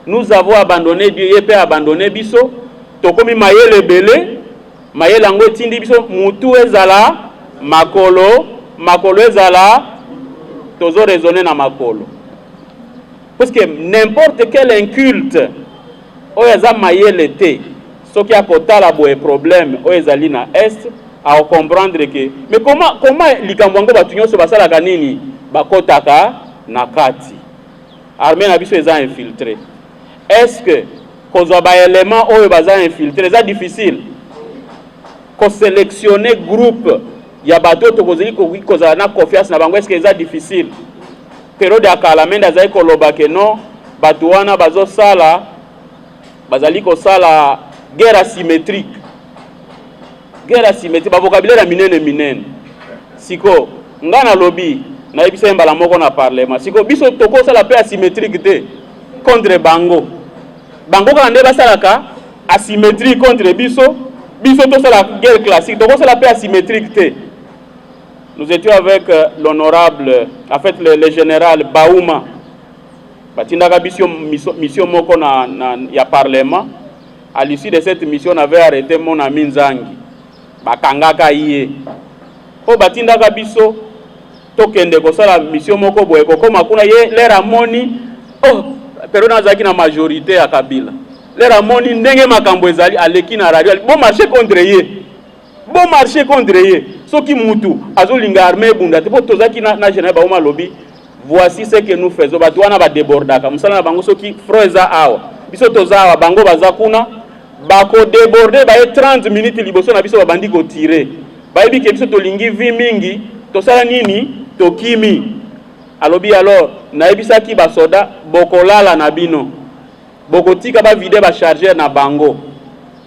Nous avons abandonné Dieu, et peut abandonner biso. Tokomi mayele belé, mayele ango tindi biso, mutu ezala, makolo ezala, tozo raisonner na makolo. Parce que n'importe quel inculte, oyaza mayele te, ce qui a kotala boye problème, oyazali na est, à comprendre que, mais comment likamwango batunyo so basala kanini, bakotaka na kati. Armée na biso eza infiltré. Est-ce que kozwa ba élément oyo baza infiltré, c'est difficile. Ko sélectionner groupe ya bato to kozeli kozala na confiance na bango, est-ce que c'est difficile? Période ya kalamenda zai koloba ke non, bato wana bazo sala bazali ko sala guerre asymétrique. Guerre asymétrique, ba vocabulaire minene. Siko ngana lobby na yebisa mbala moko na parlement. Siko biso toko sala pe asymétrique te contre bango. Bango ka nde basalaka asymétrique contre biso to sala guerre classique. Toko sala pe asymétrique te. Nous étions avec l'honorable, en fait le général Baouma. Batindaka mission moko na ya parlement. À l'issue de cette mission, on avait arrêté mon ami Nzangi. Bakangaka iye. Po batindaka biso tokende kosala mission moko boye kokoma kuna ye lera moni pero nazaki na majorité ya Kabila. Lera moni ndenge makambo ezali aleki na radio. Bon marché contre ye. Bon marché contre ye. Soki mutu azolinga armée bunda te po tozaki na général Baouma lobby. Voici ce que nous faisons. Batu wana ba débordaka. Musala na bango soki froza awa. Biso tozawa bango bazakuna. Bako déborder ba 30 minutes liboso na biso babandi ko tirer. Bayebi ke biso tolingi vi mingi, tosala nini? Tokimi. Alobi alors, nayebisa ki ba soda bokolala na bino. Bokotika ba vide ba chargeur na bango.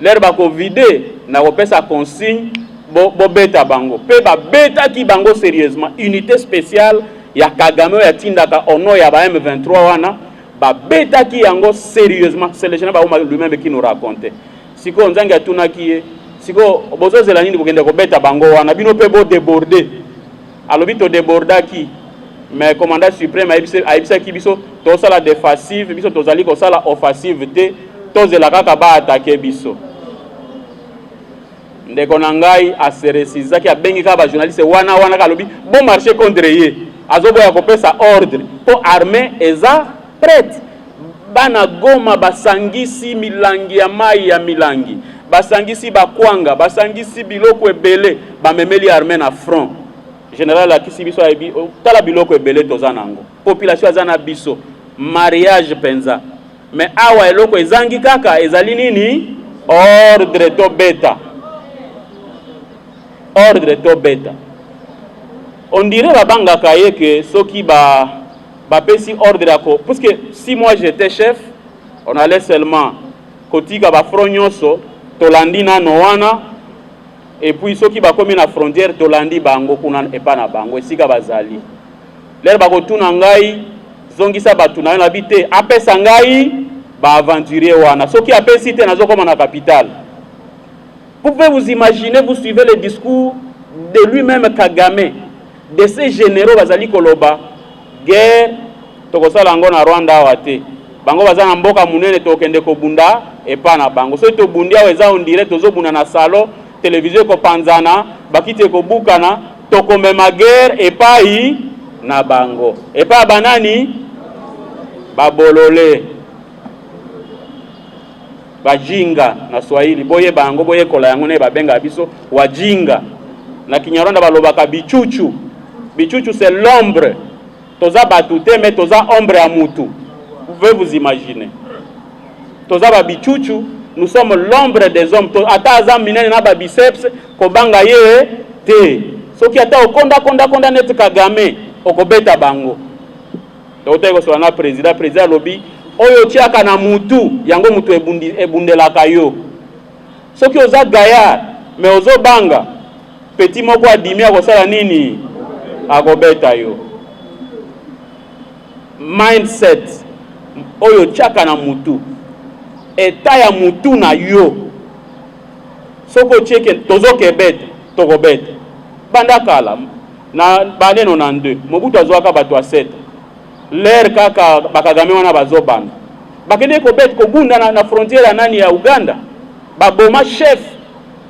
L'air bako vide na kopesa consigne bo beta bango. Pe ba beta ki bango sérieusement, unité spéciale ya Kagame ya tindaka ono ya ba M23 wana. Ba beta ki yango sérieusement, c'est le général Baouma lui-même qui nous racontait. Siko nzangi atuna ki siko bozo zela nini bokende ko beta bango wana bino pe bo déborder. Alobi to déborda ki mais commandant suprême aibisa ki biso to sala défensive biso tozali ko sala offensive te to zela kaka ba attaquer biso. Ndeko na ngai aseresiza ki abengi ka ba journaliste wana kalobi bon marché contre ye. Azobo ya kopesa ordre po armée eza prête. Bana Goma basangisi milangi ya mai ya milangi. Basangisi bakwanga, basangisi biloko ebele, bamemeli armée na front. Général akisi biso ayebi tala biloko ebele toza nango. Population azana biso, mariage penza. Mais awa eloko ezangi kaka ezali nini? Ordre to beta. Ordre to beta. On dirait babanga kaye que soki ba pesi ordre ako parce que si moi j'étais chef on allait seulement kotika ba fronyonso tolandi na noana et puis soki ba komi na frontière tolandi bango kuna epa na bango esika bazali lere ba kotuna ngai zongisa batuna na bité apesa ngai ba aventurier wana soki apesi te nazo koma na capitale. Vous pouvez vous imaginer, vous suivez le discours de lui-même Kagame, de ces généraux bazali koloba guerre tokosala ngo na Rwanda wate bango bazana mboka munene tokende ko bunda epa na bango so to bundia weza on direct tozobuna na salon télévision ko panzana bakite ko bukana tokomema guerre epai na bango epa banani babolole bajinga na Swahili boye bango boye kola yango ne babenga biso wajinga na Kinyarwanda balobaka bichuchu. Bichuchu c'est l'ombre. Toza batute mais toza ombre à mutu. Vous pouvez vous imaginer. Toza ba bichuchu, nous sommes l'ombre des hommes. Ata azam minene na ba biceps ko banga ye te. Soki ata okonda net Kagame okobeta bango. Toteko so na président lobby oyo tiaka na mutu yango mutu ebundelaka yo. Soki oza gaya mais ozo banga petit moko adimia ko sala nini agobeta yo. Mindset oyo chaka na mutu eta ya mutu na yo soko cheke tozo kebet tokobeta banda kala na bane 92 Mobutu azwaka bato 7 l'air kaka bakagame wana bazobanda bakende ko bet ko gunda na frontière nani ya Uganda baboma chef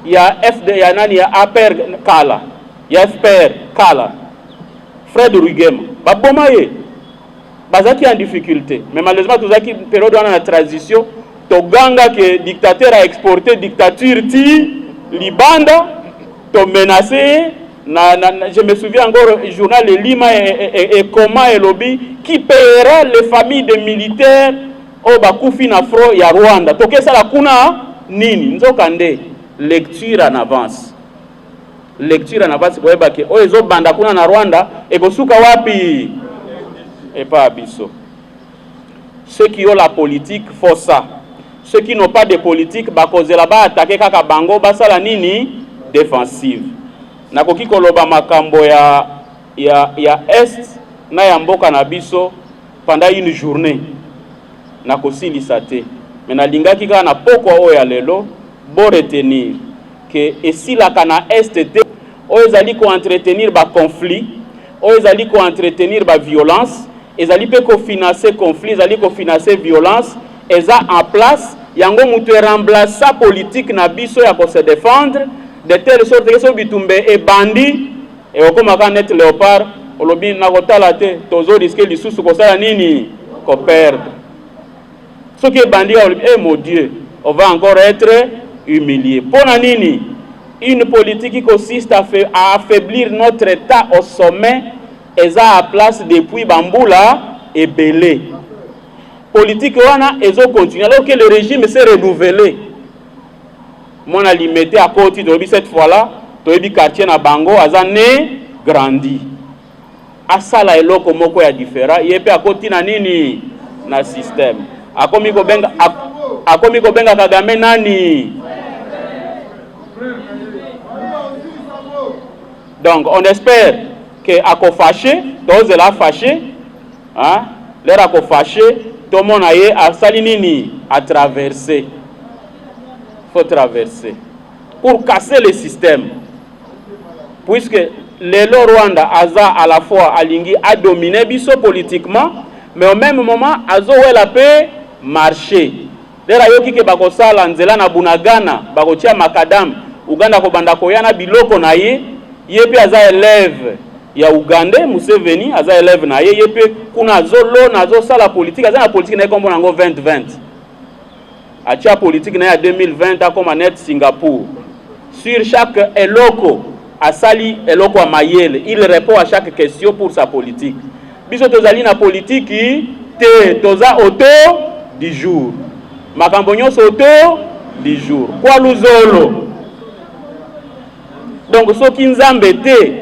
ya FD ya nani ya APR kala ya FPR kala Fred Rwigema baboma ye bazaki en difficulté mais malheureusement tozaki période wana na transition toganga que dictateur a exporté dictature ti libanda to menacé je me souviens encore le journal Le Lima et comment et lobby qui paiera les familles de militaires au bakufi na fro ya Rwanda toke sala kuna nini nzokande lecture en avance koyeba ke o ezo banda kuna na Rwanda ekosuka wapi et pas biso. Ceux qui ont la politique font ça. Ceux qui n'ont pas de politique bakoze là-bas attaquer kaka bango basala nini défensive. Nakoki koloba makambo ya est na ya mboka na biso pendant une journée. Nakosilisa te. Mais nalingaki kaka na poko oyo lelo bo retenir que esi la kana est te o ezali ko entretenir ba conflit, o ezali ko entretenir ba violence. Ezali pe ko financer conflit, ezali ko financer violence, eza en place, yango mutu remplace sa politique na biso ya ko se défendre de telle sorte que so bitumbe e bandi e okoma ka net léopard olobi na kotala te tozo risquer lisusu ko sala nini ko perdre. Ce qui est bandi olobi mon Dieu, on va encore être humilié. Pona nini? Une politique qui consiste à affaiblir notre état au sommet. Eza à place depuis Bamboula et Belé. Politique wana ezo continue alors que le régime s'est renouvelé. Mon alimité à côté de cette fois-là, toyebi quartier na bango azane grandi. Asala eloko moko ya différent, yepe à côté na nini na système. Akomi ko benga Kagame nani. Donc on espère que ako fâché, dose la fâché, hein, l'air ako fâché, tout le monde a sali nini à traverser. Faut traverser pour casser le système. Puisque le Rwanda aza à la fois alingi a dominé biso politiquement, mais au même moment azo la paix marcher. Dera yoki ke bako sala nzela na Bunagana, bako tia makadam, Uganda ko banda ko yana biloko na ye aza élève ya Uganda Museveni aza élève na ye pe kuna zolo na zo sala politique aza na politique na kombo nango 2020 acha politique na ya 2020 akoma net Singapour sur chaque eloko asali eloko a mayele il répond à chaque question pour sa politique biso tozali na politique te toza auto du jour makambo nyonso auto du jour kwa luzolo donc soki nzambe te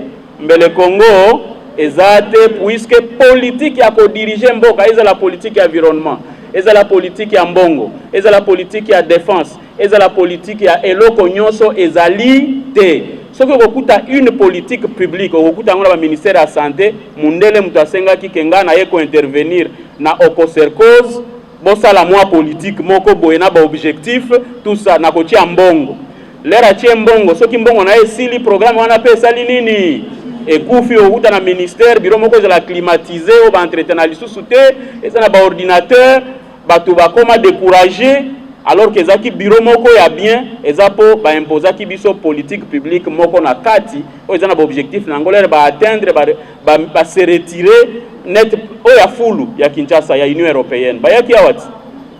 mbele Congo ezate puisque politique ya ko diriger mboka eza la politique ya environnement eza la politique ya mbongo eza la politique ya défense eza la politique ya eloko nyonso ezali te soki okuta une politique publique okuta ngona ba ministère ya santé mundele mutu asenga kikenga na ye ko intervenir na okosercose bosala mwa politique moko boye na ba objectif tout ça na ko tia mbongo lera tia mbongo soki mbongo na esili programme wana pe sali nini ekufi okuta na ministère biro moko ezala climatisé o ba entretenir lisusu te eza na ba ordinateur bato bakoma décourager alors que ezaki biro moko ya bien eza po ba imposaki biso politique publique moko na kati o eza na ba objectif na ngolere ba atteindre ba se retirer net o ya fulu ya Kinshasa ya Union Européenne ba yaki awati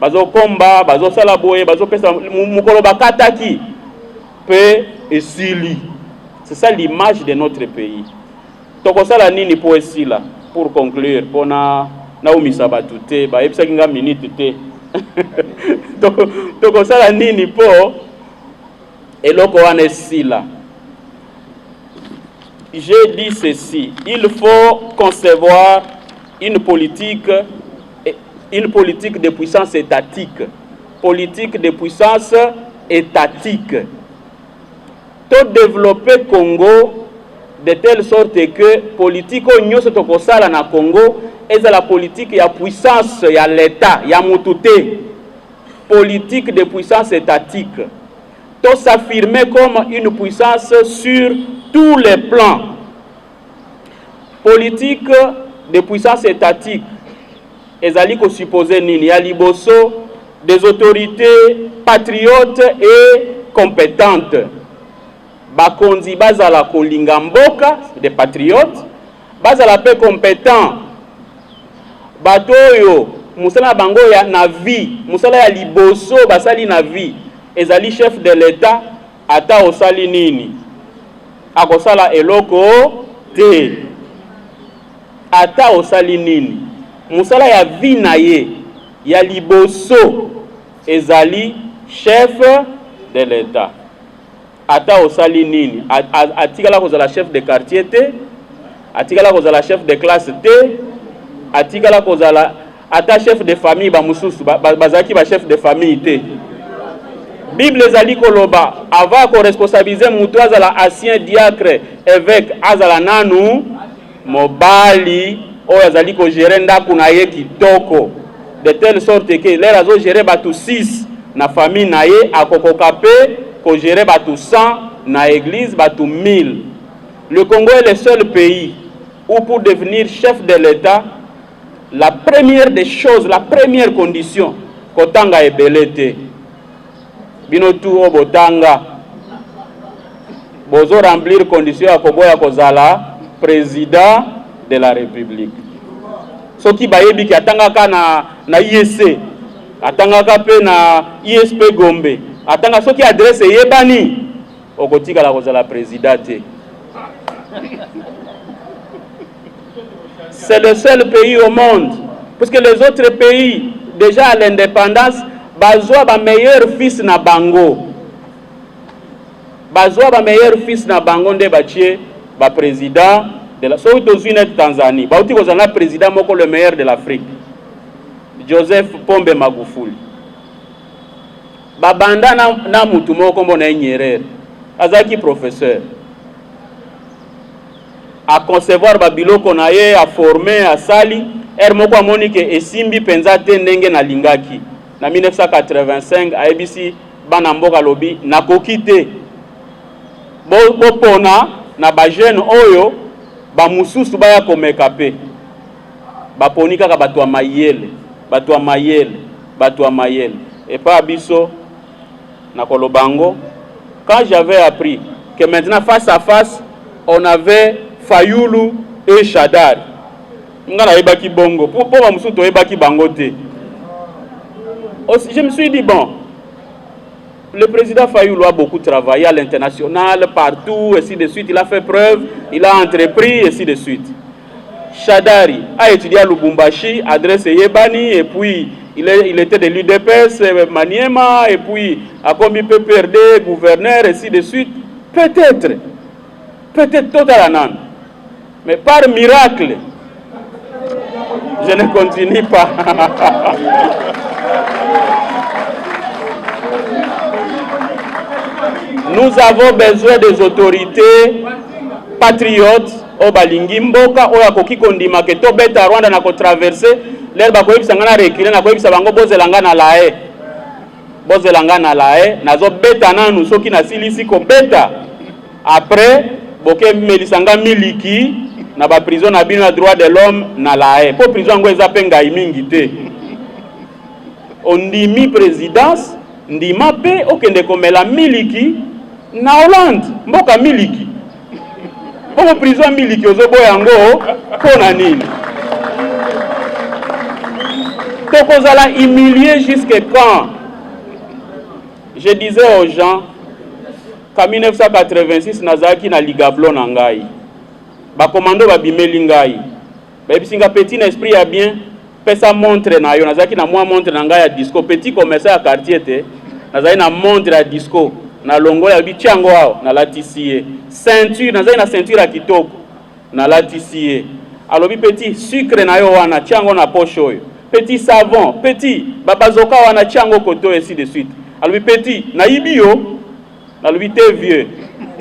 bazo komba bazo sala boye bazo pesa mukolo bakataki pe esili. C'est ça l'image de notre pays. Tokosala nini po esila pour conclure pona Naomi Sabatute ba epsa kinga minute te. Tokosala nini po eloko wana esila. J'ai dit ceci, il faut concevoir une politique de puissance étatique. Politique de puissance étatique. Tout développer Congo de telle sorte que politique nyonso tokosala na Congo est la politique ya puissance ya l'état ya mutute politique de puissance étatique to s'affirmer comme une puissance sur tous les plans. Politique de puissance étatique, ezali ko supposer nini ya liboso des autorités patriotes et compétentes. Bakonzi bazala kolinga mboka, des patriotes, bazala pe compétent. Batoyo musala bango ya na vie, musala ya liboso basali na vie, ezali chef de l'État ata osali nini. Akosala eloko te. Ata osali nini. Musala ya vie na ye, ya liboso ezali chef de l'État. Ata osali nini. Atikala kozala chef de quartier te, atikala kozala chef de classe te, atikala kozala ata chef de famille ba mususu bazaki ba chef de famille te. Bible ezali koloba ava ko responsabiliser mutu azala ancien diacre évêque azala nanu mobali o azali ko gérer ndaku na ye kitoko de telle sorte que les azo gérer batu 6 na famille na ye akokoka pe ko gérer batu 100 na église batu 1000. Le Congo est le seul pays où pour devenir chef de l'État, la première des choses, la première condition, kotanga ebelete. Binotu obotanga. Bozo remplir condition ya koboya kozala président de la République. Soki bayebi ki atangaka na IEC, atangaka pe na ISP Gombe, atanga soki adresse yebani, okotika la kozala président te. C'est le seul pays au monde, parce que les autres pays, déjà à l'indépendance, bazwa ba meilleur fils na bango. Bazwa ba meilleur fils na bango nde bachie ba président de la Tanzanie. Ba uti kozana président moko le meilleur de l'Afrique. Joseph Pombe Magufuli. Ba banda na mutu moko mbona Nyerere. Azaki professeur. À concevoir babiloko na ye, à former, à sali, moko amoni ke esimbi penza te ndenge na lingaki. Na 1985 a ABC bana mboka lobi na kokite. Bo pona na ba jeune oyo ba mususu baya komeka pe. Ba poni kaka batu wa mayele, batu wa mayele, batu wa mayele. Et pas biso na kolobango. Quand j'avais appris que maintenant face à face on avait Fayulu et Shadari. Ngana ebaki bongo. Pour musuto ebaki bangote. Je me suis dit bon, le président Fayulu a beaucoup travaillé à l'international, partout, ainsi de suite. Il a fait preuve, il a entrepris, ainsi de suite. Shadari a étudié à Lubumbashi, adresse Yebani, et puis il était de l'UDPS, Maniema, et puis a commis PPRD, gouverneur, ainsi de suite. Peut-être totalement. Mais par miracle, je ne continue pas. Nous avons besoin des autorités patriotes au Balingi Mboka, au Yakoki Kondima, que to beta Rwanda na ko traverser, l'air bakoyebi sangana reculer na koyebi sabango bozelanga na lae. Bozelanga na lae, nazo beta nanu soki na silisi ko beta. Après, boke melisanga miliki na ba prison na bino na droit de l'homme na lae. Po prison ngo eza penga imingi te. Ondimi présidence, ndima pe okende komela miliki na Hollande, mboka miliki. Pour prison miliki ozobo yango pona nini. Tokozala humilié jusqu'à quand? Je disais aux gens qu'en 1986 nazaki na ligablo na ngai. Ba commando ba bimeli ngai. Ba bisinga petit na esprit ya bien, pesa montre na yo nazaki na moi montre na ngai ya disco petit commerçant ya quartier te. Nazaki na montre ya disco. Na longo ya bichango wao na latisie ceinture nazai na ceinture ya kitoko na latisie alobi petit sucre na yo wana chango na poche oyo petit savon petit babazoka wana chango koto ainsi de suite alobi petit na ibio alobi te vieux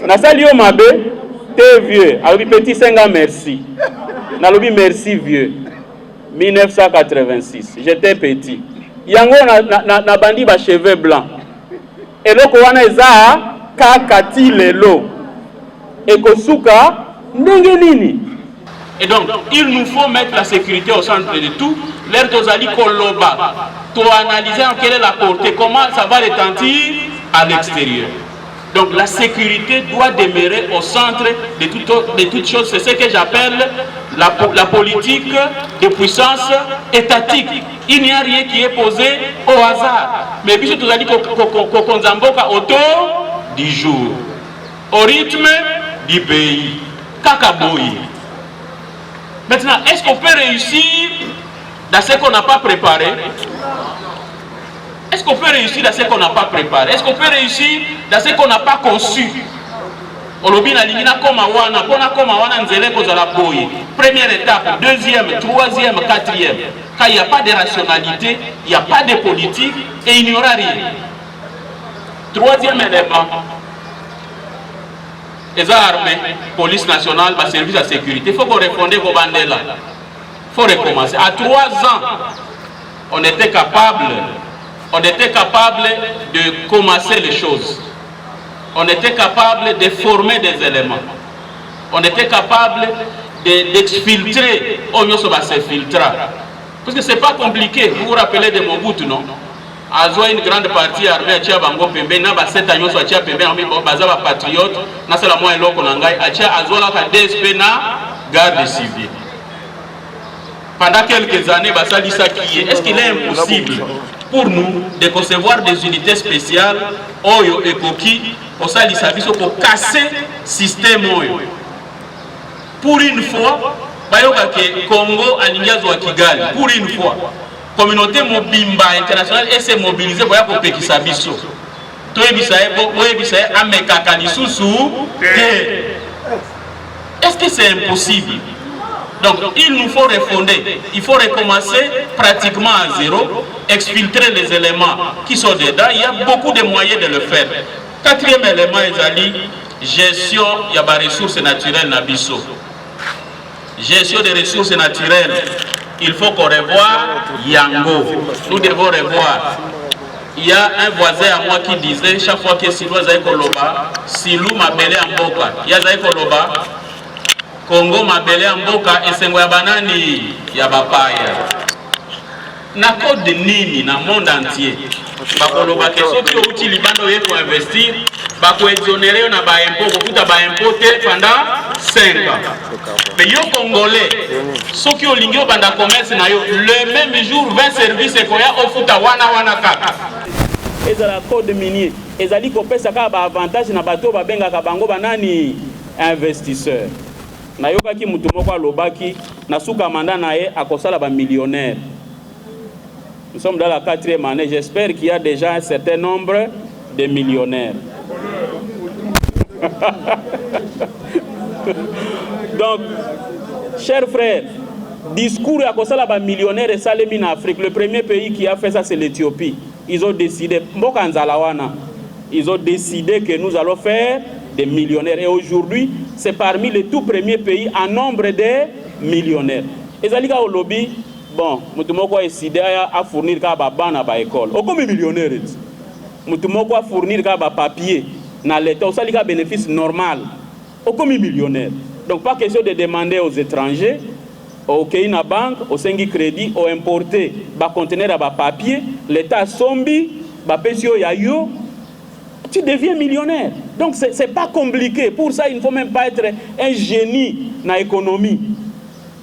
na sali yo mabe te vieux alobi petit senga merci na lobi merci vieux 1986 j'étais petit yango na bandi ba cheveux blancs eloko wana eza kaka ti lelo ekosuka ndenge nini. Et donc, il nous faut mettre la sécurité au centre de tout. L'air tozali koloba, to analyser en quelle est la portée, comment ça va retentir à l'extérieur. Donc la sécurité doit demeurer au centre de toutes choses. C'est ce que j'appelle la politique de puissance étatique. Il n'y a rien qui est posé au hasard. Mais puis tout a dit qu'on zamboka autour du jour, au rythme du pays. Kakaboui. Maintenant, est-ce qu'on peut réussir dans ce qu'on n'a pas préparé? Est-ce qu'on peut réussir dans ce qu'on n'a pas préparé? Est-ce qu'on peut réussir dans ce qu'on n'a pas conçu? Première étape, deuxième, troisième, quatrième. Quand il n'y a pas de rationalité, il n'y a pas de politique et il n'y aura rien. Troisième élément, les armées, police nationale, service de sécurité. Il faut qu'on réponde au Bandela. Il faut recommencer. À 3 ans, on était capable de commencer les choses. On était capable de former des éléments. On était capable d'exfiltrer. On va s'infiltrer. Parce que ce n'est pas compliqué. Vous vous rappelez de Mobutu, non? Azo une grande partie armée atia bango pembe na ba 7 ans so atia pembe na baza ba patriote na sala moi eloko na ngai atia azo la ka DSP na garde civile. Pendant quelques années basalisa qui est-ce qu'il est impossible pour nous de concevoir des unités spéciales oyo ekoki osalisa biso pour casser système oyo? Pour une fois bayoka ke Congo alingazo wa Kigali pour une fois communauté mobimba internationale et s'est mobilisée pour pekisa biso. Est-ce que c'est impossible? Donc il nous faut refonder, il faut recommencer pratiquement à zéro, exfiltrer les éléments qui sont dedans. Il y a beaucoup de moyens de le faire. Quatrième élément, gestion des ressources naturelles na biso. Gestion des ressources naturelles. Il faut qu'on revoie Yango. Nous devons revoir. Il y a un voisin à moi qui disait chaque fois que Silou Zaï Koloba, Silou m'appelait en boca. Il y a Zaï Koloba, Congo m'appelait en boca et c'est moi banani Yabapaya. Na code de Nini, dans le monde entier. Bakoloba que ceux qui ont utilisé Libano pour investir, bako exonérer na ba impôt, beaucoup ba impoté pendant 5 ans. Mais yo Congolais, ceux qui ont ligné au banda commerce na yo, le même jour 20 services et koya ofuta wana kaka. Et la code minier, et ça dit qu'on peut ça ba avantage na bateau ba benga ka bango banani investisseur. Na yo ka ki mutu moko alobaki na suka manda na ye akosala ba millionnaire. Nous sommes dans la 4e année. J'espère qu'il y a déjà un certain nombre de millionnaires. Donc, chers frères, discours à cause de la millionnaire et Salemine en Afrique. Le premier pays qui a fait ça, c'est l'Éthiopie. Ils ont décidé, ils ont décidé que nous allons faire des millionnaires. Et aujourd'hui, c'est parmi les tout premiers pays en nombre de millionnaires. Et Zalika au lobby. Bon, mutumoko a décidé à fournir kaba bana ba école. O comme millionnaire. Mutumoko a fournir kaba papier na l'état, ça li ka bénéfice normal. O comme millionnaire. Donc pas question de demander aux étrangers au na banque, au sengi crédit, au importer ba conteneur ba papier, l'état sombi, ba pesio ya yo, tu deviens millionnaire. Donc c'est pas compliqué. Pour ça, il ne faut même pas être un génie na économie.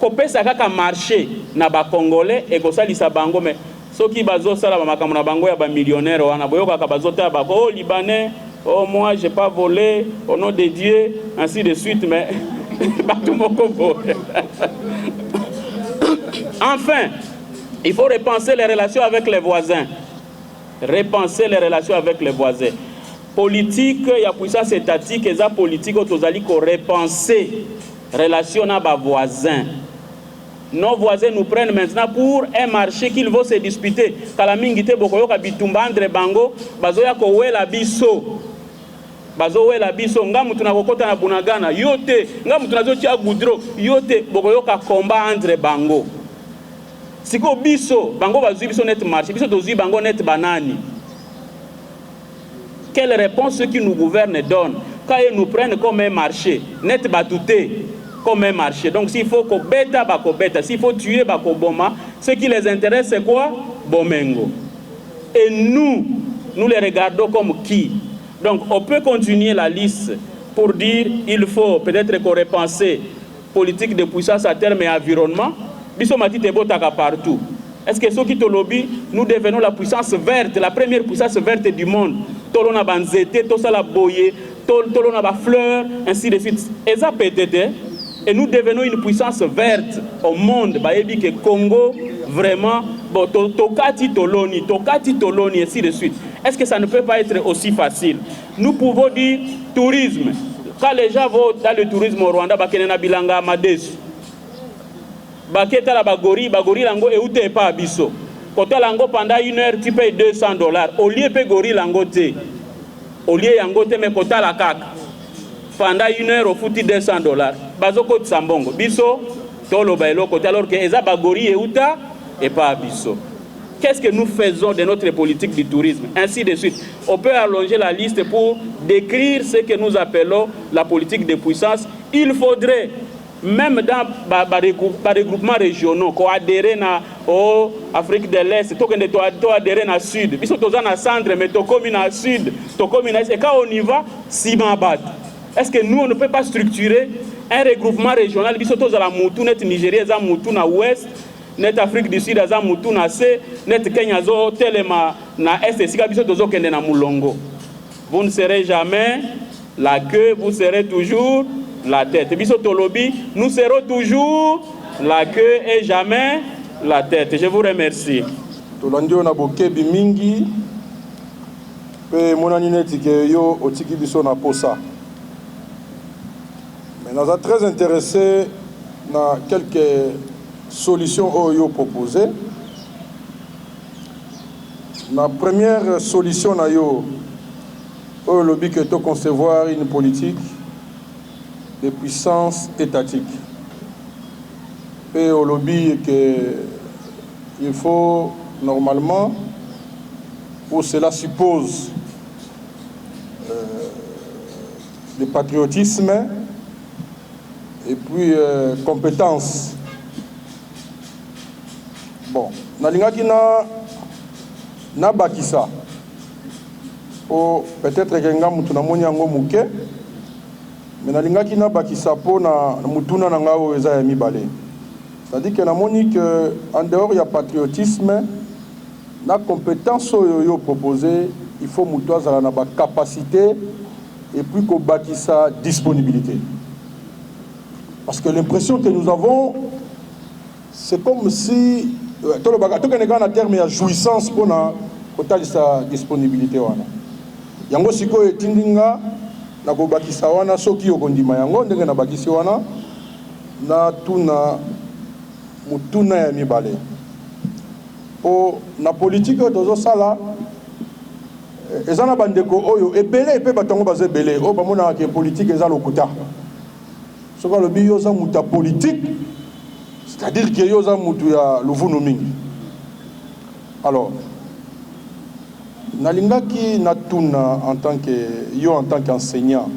Kopesa kaka marché na ba congolais et ko salisa bango mais soki bazo sala ba makambo na bango ya ba millionnaire wana boyoka ka bazota ba ko libanais oh moi j'ai pas volé au nom de Dieu ainsi de suite mais batou moko volé. Enfin, il faut repenser les relations avec les voisins. Repenser les relations avec les voisins. Politique ya puissance étatique et ça politique tozali ko repenser relation na ba voisins. Nos voisins nous prennent maintenant pour un marché qu'ils vont se disputer. Kalamingite bokoyoka bitumba andre bango bazoya ko wela biso. Bazo wela biso ngamu tunakokota na bunagana yote ngamu tunazotia goudron yote bokoyoka komba andre bango. Siko biso bango bazui biso net marché biso tozui bango net banani. quelle réponse ceux qui nous gouvernent donnent. Quand ils nous prennent comme un marché, net batouté comme un marché. Donc s'il faut qu'on bêta, s'il faut tuer, boma, ce qui les intéresse c'est quoi? Bomengo. Et nous les regardons comme qui? Donc on peut continuer la liste pour dire il faut peut-être qu'on repense politique de puissance à terme et environnement. Partout. Est-ce que ceux qui te lobby, nous devenons la puissance verte, la première puissance verte du monde? Tolona banzete, tosala boye, tolona ba fleur, ainsi de suite. Et ça peut-être. Et nous devenons une puissance verte au monde. Baebi que Congo, vraiment, bon, tokati toloni, ainsi de suite. Est-ce que ça ne peut pas être aussi facile? Nous pouvons dire tourisme. Quand les gens vont dans le tourisme au Rwanda, bakenena bilanga madesu. Baketa la bagori lango et ute pas abisso. Quand lango pendant 1 heure, tu payes $200. Au lieu de gori lango te. Au lieu yango te me kota la kaka. Pendant 1 heure, au fouti $200. Bazoko tsambongo. Bisso, tolo bailo kote alors que eza bagori et uta et pas abisso. Qu'est-ce que nous faisons de notre politique du tourisme? Ainsi de suite. On peut allonger la liste pour décrire ce que nous appelons la politique de puissance. Il faudrait, même dans les regroupements régionaux, qu'on adhère au Afrique de l'Est, qu'on adhère au Sud. Ils sont tous dans le centre, mais ils sont dans le Sud. Et quand on y va, si est-ce que nous, on ne peut pas structurer un regroupement régional? Ils sont tous dans la Moutou, net Nigeria, dans la Moutou, dans l'Ouest. Net Afrique du Sud aza mutu na C, net Kenya zo telema na Est sika biso tozo kende na mulongo. Vous ne serez jamais la queue, vous serez toujours la tête. Biso tolobi, nous serons toujours la queue et jamais la tête. Je vous remercie. Tolandio na bokebi mingi pe monani neti ke yo otiki biso na posa. Mais nous sommes très intéressés dans quelques solutions proposées. La première solution est de concevoir une politique de puissance étatique. Et au lobby qu'il faut normalement, pour cela suppose le patriotisme et puis compétence. Bon, nalingaki na bakisa. Peut-être que nga mutu na moni yango muke. Mais nalingaki na bakisa po na mutuna na nga o eza ya mibale. C'est-à-dire que na moni que en dehors ya patriotisme, na compétence yo proposé, il faut mutu azala na ba capacité et puis ko bakisa disponibilité. Parce que l'impression que nous avons, c'est comme si tout le terme de jouissance pour sa disponibilité. Yango siko etindinga na ko bakisa wana soki okondima yango ndenge na bakisi wana na tuna mutuna ya mibale. O na politique tozo sala ezana bandeko oyo ebele epe batongo baze ebele o bamona ke politique eza lokuta. Soka le biyo za muta politique. C'est-à-dire qu'il y a un alors, Nalingaki Natuna en tant qu'enseignant,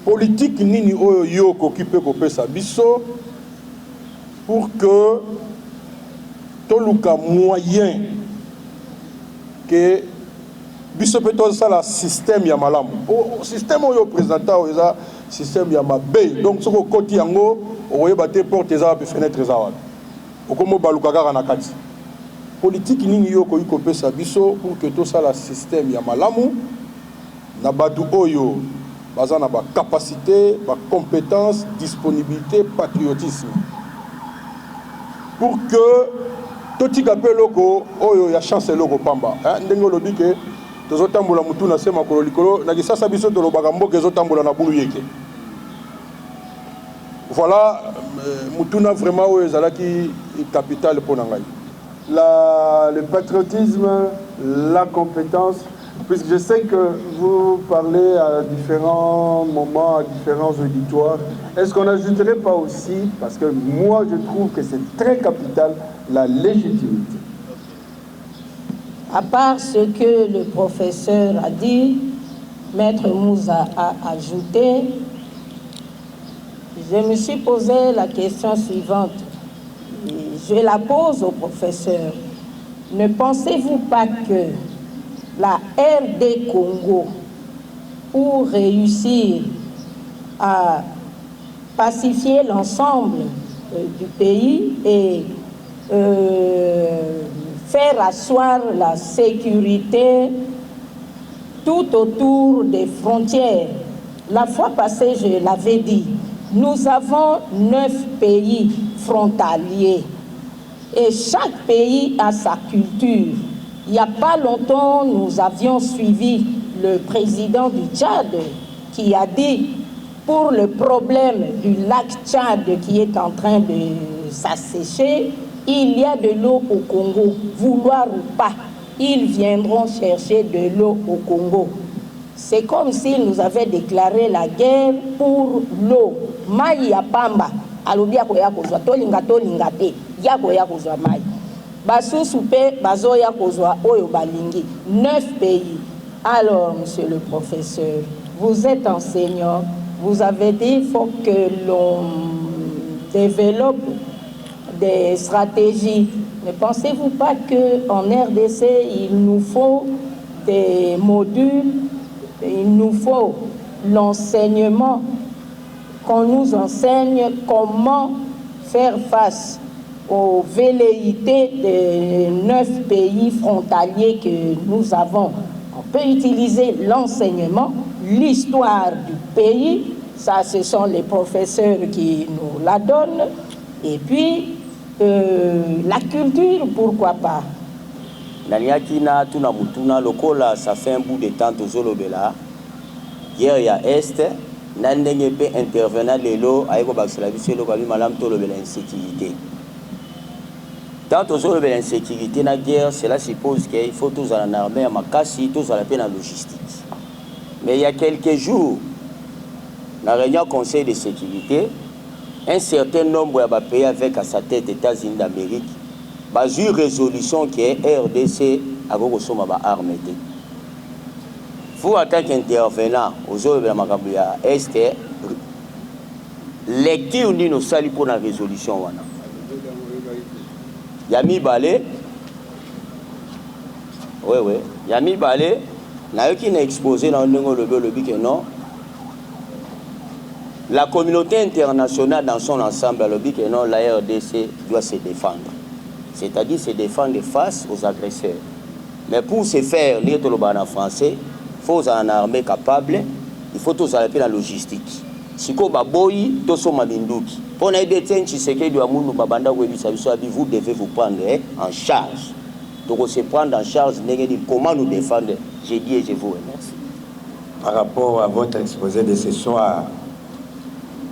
politique nini yo occupé kopé sa biso pour que toluka moyen que biso peut ça la système ya malamu. Au système yo présentant eza système ya mabe. Donc ce côté yango oye baté porte za pe fenêtre za wana. Okomo baluka kaka na kati. Politique nini yo ko pesa biso pour que tout ça la système ya malamu na batu oyo baza na ba capacité, ba compétence, disponibilité, patriotisme. Pour que toti kapé loko oyo ya chance loko pamba. Ndengo lobi ke tozotambola mutu na sema kolo likolo na kisasa biso to lobaka mboka ezotambola na bulu yeke. Voilà mutuna vraiment oyo ezalaki capital pour ngai. Le patriotisme, la compétence, puisque je sais que vous parlez à différents moments, à différents auditoires, est-ce qu'on n'ajouterait pas aussi, parce que moi je trouve que c'est très capital, la légitimité. À part ce que le professeur a dit, Maître Moussa a ajouté, je me suis posé la question suivante. Je la pose au professeur. Ne pensez-vous pas que la RD Congo, pour réussir à pacifier l'ensemble du pays et faire asseoir la sécurité tout autour des frontières. La fois passée, je l'avais dit, nous avons 9 pays frontaliers et chaque pays a sa culture. Il n'y a pas longtemps, nous avions suivi le président du Tchad qui a dit pour le problème du lac Tchad qui est en train de s'assécher, il y a de l'eau au Congo, vouloir ou pas, ils viendront chercher de l'eau au Congo. C'est comme s'ils nous avaient déclaré la guerre pour l'eau. Mai ya pamba, alobia koya kozwa tolinga te, ya koya kozwa mai. Basusu pe bazoya kozwa oyo balingi. 9 pays. Alors, monsieur le professeur, vous êtes enseignant, vous avez dit qu'il faut que l'on développe des stratégies. Ne pensez-vous pas qu'en RDC, il nous faut des modules, il nous faut l'enseignement, qu'on nous enseigne comment faire face aux velléités des 9 pays frontaliers que nous avons. On peut utiliser l'enseignement, l'histoire du pays, ça ce sont les professeurs qui nous la donnent, et puis la culture, pourquoi pas. Naniakina tuna mutuna lokola ça fait un bout de temps tozolobela guerre ya est nandenge pe intervenant lelo ayeko bakisela biso eloko abi malamu tolobela insécurité. Tant tozolobela insécurité na guerre, cela suppose qu'il faut tous en armée à makasi, tous à la peine en logistique. Mais il y a quelques jours, dans la réunion Conseil de sécurité, un certain nombre de pays avec à sa tête États-Unis d'Amérique, basé une résolution qui est RDC à Gogosoma armée. Vous, en tant qu'intervenant aux autres de la Macabria Est, lecture d'une nos salis pour la résolution. Yami Balé, oui, Yami Balé, n'a eu qu'une exposé dans le but que non. La communauté internationale dans son ensemble, le but que non, la RDC doit se défendre. C'est-à-dire se défendre face aux agresseurs. Mais pour se faire, lire tout le bas en français, il faut une armée capable, il faut tous aller dans la logistique. Si vous devez vous prendre en charge. Donc, se prendre en charge, comment nous défendre. J'ai dit et je vous remercie. Par rapport à votre exposé de ce soir,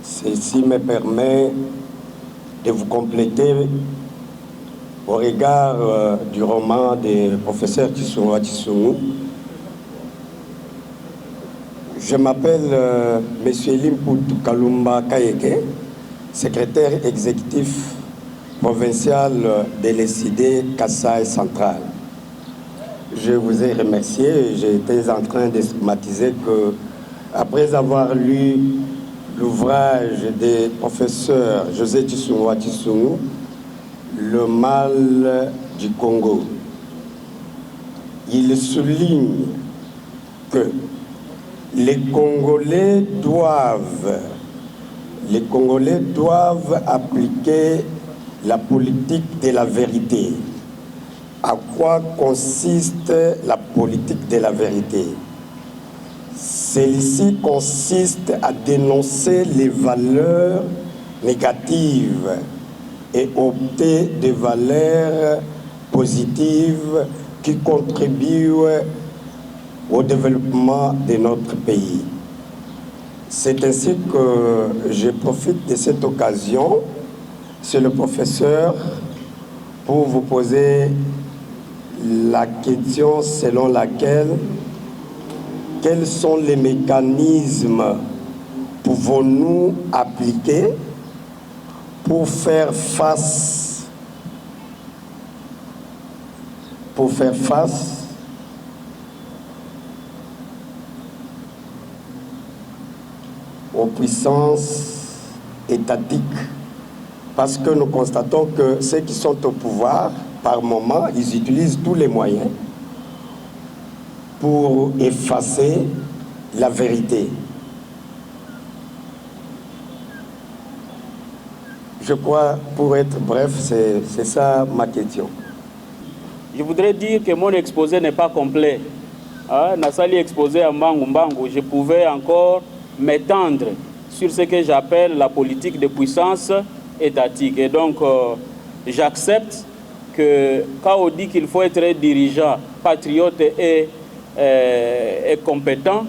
ceci me permet de vous compléter au regard du roman du professeur Tsongo Tsongo. Je m'appelle M. Limputu Kalumba Kayeke, secrétaire exécutif provincial de l'ECD Kasaï Central. Je vous ai remercié. J'étais en train de schématiser que, après avoir lu l'ouvrage du professeur José Tsongo Tsongo, Le mal du Congo, il souligne que les Congolais doivent appliquer la politique de la vérité. À quoi consiste la politique de la vérité? Celle-ci consiste à dénoncer les valeurs négatives et opter des valeurs positives qui contribuent au développement de notre pays. C'est ainsi que je profite de cette occasion, Monsieur le professeur, pour vous poser la question selon laquelle quels sont les mécanismes pouvons-nous appliquer pour faire face pour faire face aux puissances étatiques, parce que nous constatons que ceux qui sont au pouvoir, par moment, ils utilisent tous les moyens pour effacer la vérité. Je crois, pour être bref, c'est ça ma question. Je voudrais dire que mon exposé n'est pas complet. Nassali exposé à Mbangu, je pouvais encore m'étendre sur ce que j'appelle la politique de puissance étatique. Et donc, j'accepte que quand on dit qu'il faut être dirigeant, patriote et compétent,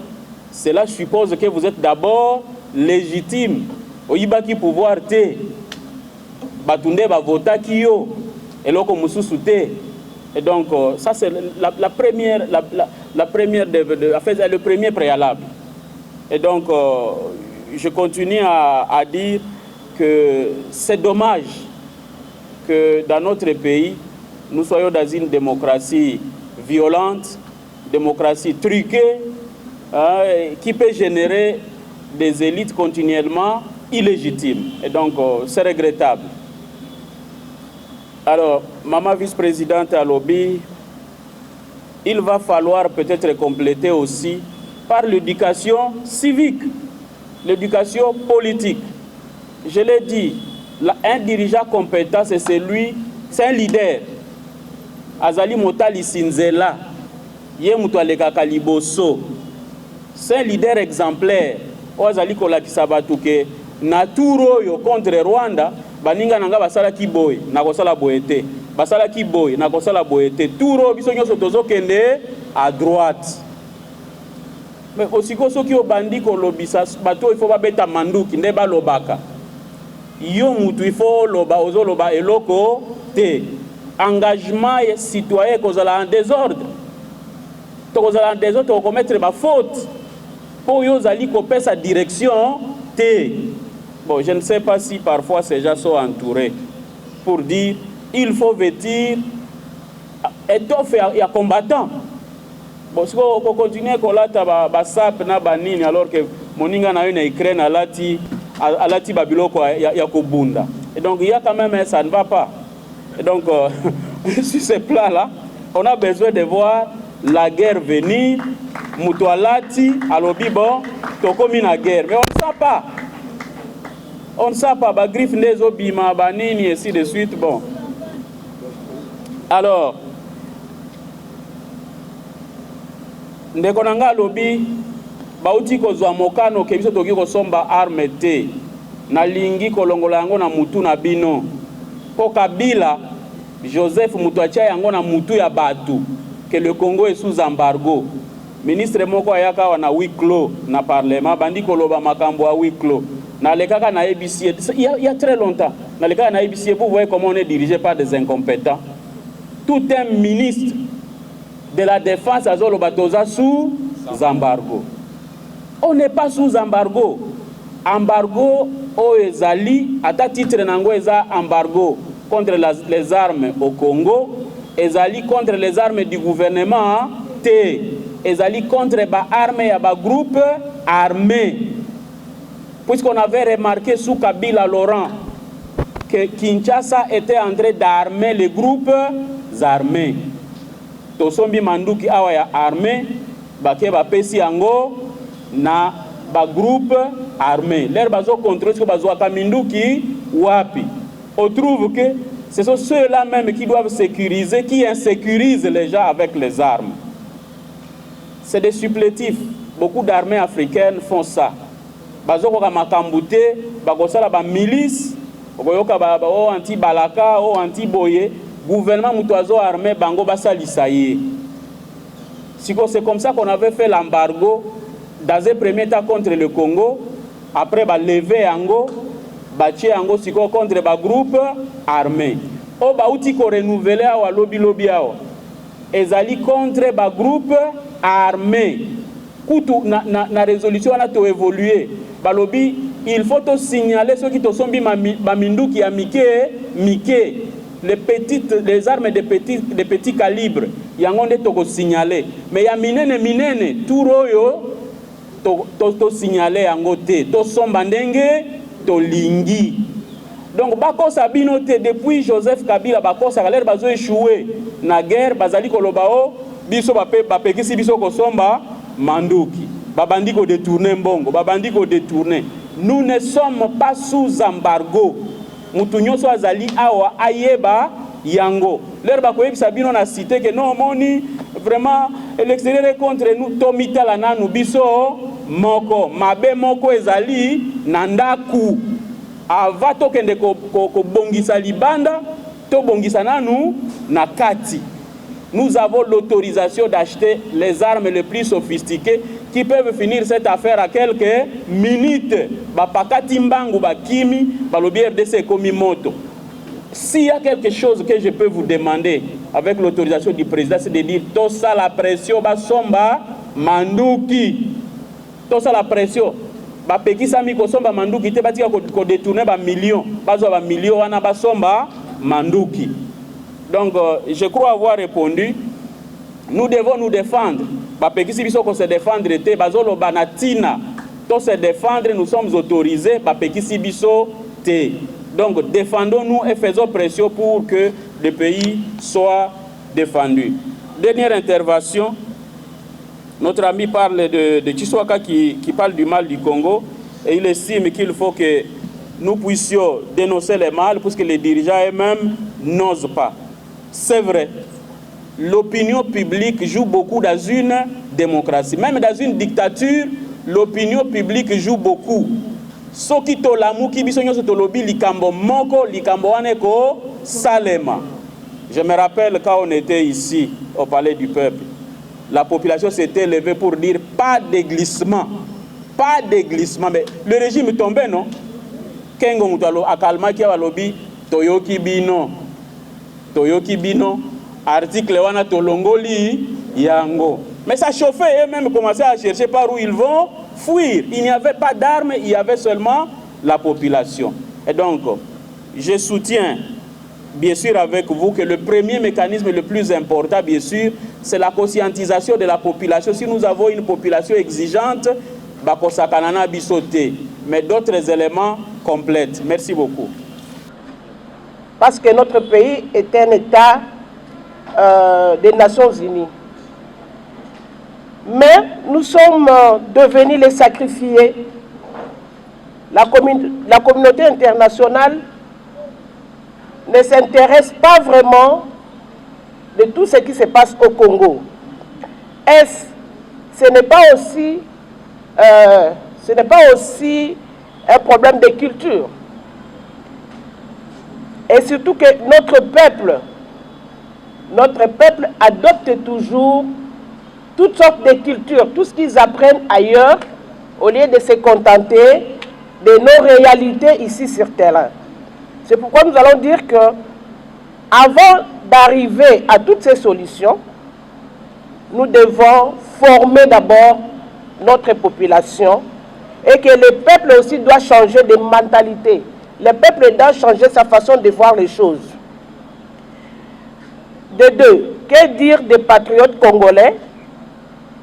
cela suppose que vous êtes d'abord légitime. Au Ibaki pouvoir te, batunde ba vota kiyo, et loko mususu te. Et donc, ça c'est la première, le premier préalable. Et donc, je continue à dire que c'est dommage que dans notre pays, nous soyons dans une démocratie violente, démocratie truquée, qui peut générer des élites continuellement illégitimes. Et donc, c'est regrettable. Alors, Maman vice-présidente à Lobby, il va falloir peut-être compléter aussi par l'éducation civique, l'éducation politique. Je l'ai dit, un dirigeant compétent, c'est un leader. Azali Motali Sinzela, Yemutwaleka Kaliboso, c'est un leader exemplaire. Azali Kolakisabatuke, Naturo yo contre Rwanda, baninga nanga basala kiboy, nakosala boete. Basala kiboy, nakosala boete. Turo bisonyo sotozo kende à droite. Mais aussi que ceux qui ont bandit kolobisa, bateau il faut pas beta manduki, ndeba lobaka. Yo mutu il faut loba ozo loba eloko te. Engagement citoyen kozala en désordre. To kozala en désordre, to commettre ma faute. Pour yo zali kopé sa direction te. Bon, je ne sais pas si parfois ces gens sont entourés pour dire il faut vêtir étoffe et combattant. Bon, si on continue à sap na banini alors que moninga na une Ukraine alati babiloko ya kobunda. Et donc il y a quand même ça ne va pas. Et donc sur ce plan là, on a besoin de voir la guerre venir. Mutualati alobi bon, tokomi na guerre, mais on ne sait pas. On ne sait pas, ba griffe nezo bima banini et ainsi de suite. Bon. Alors, ndekonanga lobi bauti kozwa mokano ke biso toki kosomba arme te na lingi kolongola yango na mutu na bino po Kabila Joseph Mutuacha yango na mutu ya batu que le Congo est sous embargo. Ministre moko ayaka wana huis clos na parlement bandi koloba makambo a huis clos na lekaka na ABC il y a très longtemps na lekaka na ABC. Vous voyez comment on est dirigé par des incompétents. Tout un ministre de la défense à Zolobatoza sous embargo. On n'est pas sous embargo. Embargo au ezali à titre nango eza embargo contre les armes au Congo, ezali contre les armes du gouvernement te, ezali contre ba armes ya ba groupe armé. Puisqu'on avait remarqué sous Kabila Laurent que Kinshasa était en train d'armer les groupes armés. Tosombi manduki awa ya armé, bake ba pesi yango na ba groupe armé. L'air bazo contrôle ce que bazo akaminduki wapi. On trouve que ce sont ceux-là même qui doivent sécuriser, qui insécurisent les gens avec les armes. C'est des supplétifs. Beaucoup d'armées africaines font ça. Bazo koka makambute, bakosala ba milice, okoyoka ba anti-balaka, anti-boye. Gouvernement mutuazo armé bango basalisa ye. C'est comme ça qu'on avait fait l'embargo dans un premier temps contre le Congo, après ba lever yango, ba tie yango siko contre ba groupe armé. O ba uti ko renouveler awa lobby awa. Ezali contre ba groupe armé. Kutu na résolution na to évoluer. Ba lobby il faut to signaler ceux qui to sombi ba minduki ya mike. les armes de petit calibre, yango nde toko signaler. Mais ya minene, turoyo, to signaler yango te, to somba ndenge, to lingi. Donc, bakosa binote, depuis Joseph Kabila, bakosa galer bazo échoué na guerre, bazali kolobao, biso bapekisi biso kosomba, manduki. Babandi ko détourner mbongo, babandi ko détourner. Nous ne sommes pas sous embargo. Mutunyo so azali awa ayeba yango. Leur bakoyebisa bino na cité que non moni vraiment l'extérieur est contre nous tomitala nanu biso moko mabe moko ezali nandaku ava tokende ko bongisa libanda to bongisa nanu na kati. Nous avons l'autorisation d'acheter les armes les plus sophistiquées qui peuvent finir cette affaire à quelques minutes. Bapakati mbangu bakimi, balobi RDC komi moto. S'il y a quelque chose que je peux vous demander avec l'autorisation du président, c'est de dire tout ça la pression basomba manduki. Tout ça la pression. Bapekisa mi kosomba manduki te batika ko détourner ba millions. Bazo ba millions wana basomba manduki. Donc, je crois avoir répondu. Nous devons nous défendre. Bapekisi biso ko se défendre te bazolo banatina. To se défendre, nous sommes autorisés. Bapekisi biso te. Donc, défendons-nous et faisons pression pour que le pays soit défendu. Dernière intervention. Notre ami parle de Tshiswaka qui parle du mal du Congo. Et il estime qu'il faut que nous puissions dénoncer les mal puisque les dirigeants eux-mêmes n'osent pas. C'est vrai, l'opinion publique joue beaucoup dans une démocratie. Même dans une dictature, l'opinion publique joue beaucoup. Soki tolamu ki biso nyonso tolobi likambo moko likambo waneko salema. Je me rappelle quand on était ici au Palais du Peuple, la population s'était levée pour dire pas de glissement. Pas de glissement. Mais le régime tombait, non? Kengo mutalo akalma ki walobi toyoki bino. Toyoki bino, article wana tolongoli yango. Mais ça chauffait, eux-mêmes commençaient à chercher par où ils vont fuir. Il n'y avait pas d'armes, il y avait seulement la population. Et donc, je soutiens, bien sûr avec vous, que le premier mécanisme le plus important, bien sûr, c'est la conscientisation de la population. Si nous avons une population exigeante, bakosakanana bisote, mais d'autres éléments complètent. Merci beaucoup. Parce que notre pays est un État des Nations Unies. Mais nous sommes devenus les sacrifiés. La communauté internationale ne s'intéresse pas vraiment de tout ce qui se passe au Congo. Ce n'est pas aussi un problème de culture. Et surtout que notre peuple adopte toujours toutes sortes de cultures, tout ce qu'ils apprennent ailleurs, au lieu de se contenter de nos réalités ici sur terrain. C'est pourquoi nous allons dire que, avant d'arriver à toutes ces solutions, nous devons former d'abord notre population et que le peuple aussi doit changer de mentalité. Le peuple doit changer sa façon de voir les choses. De deux, que dire des patriotes congolais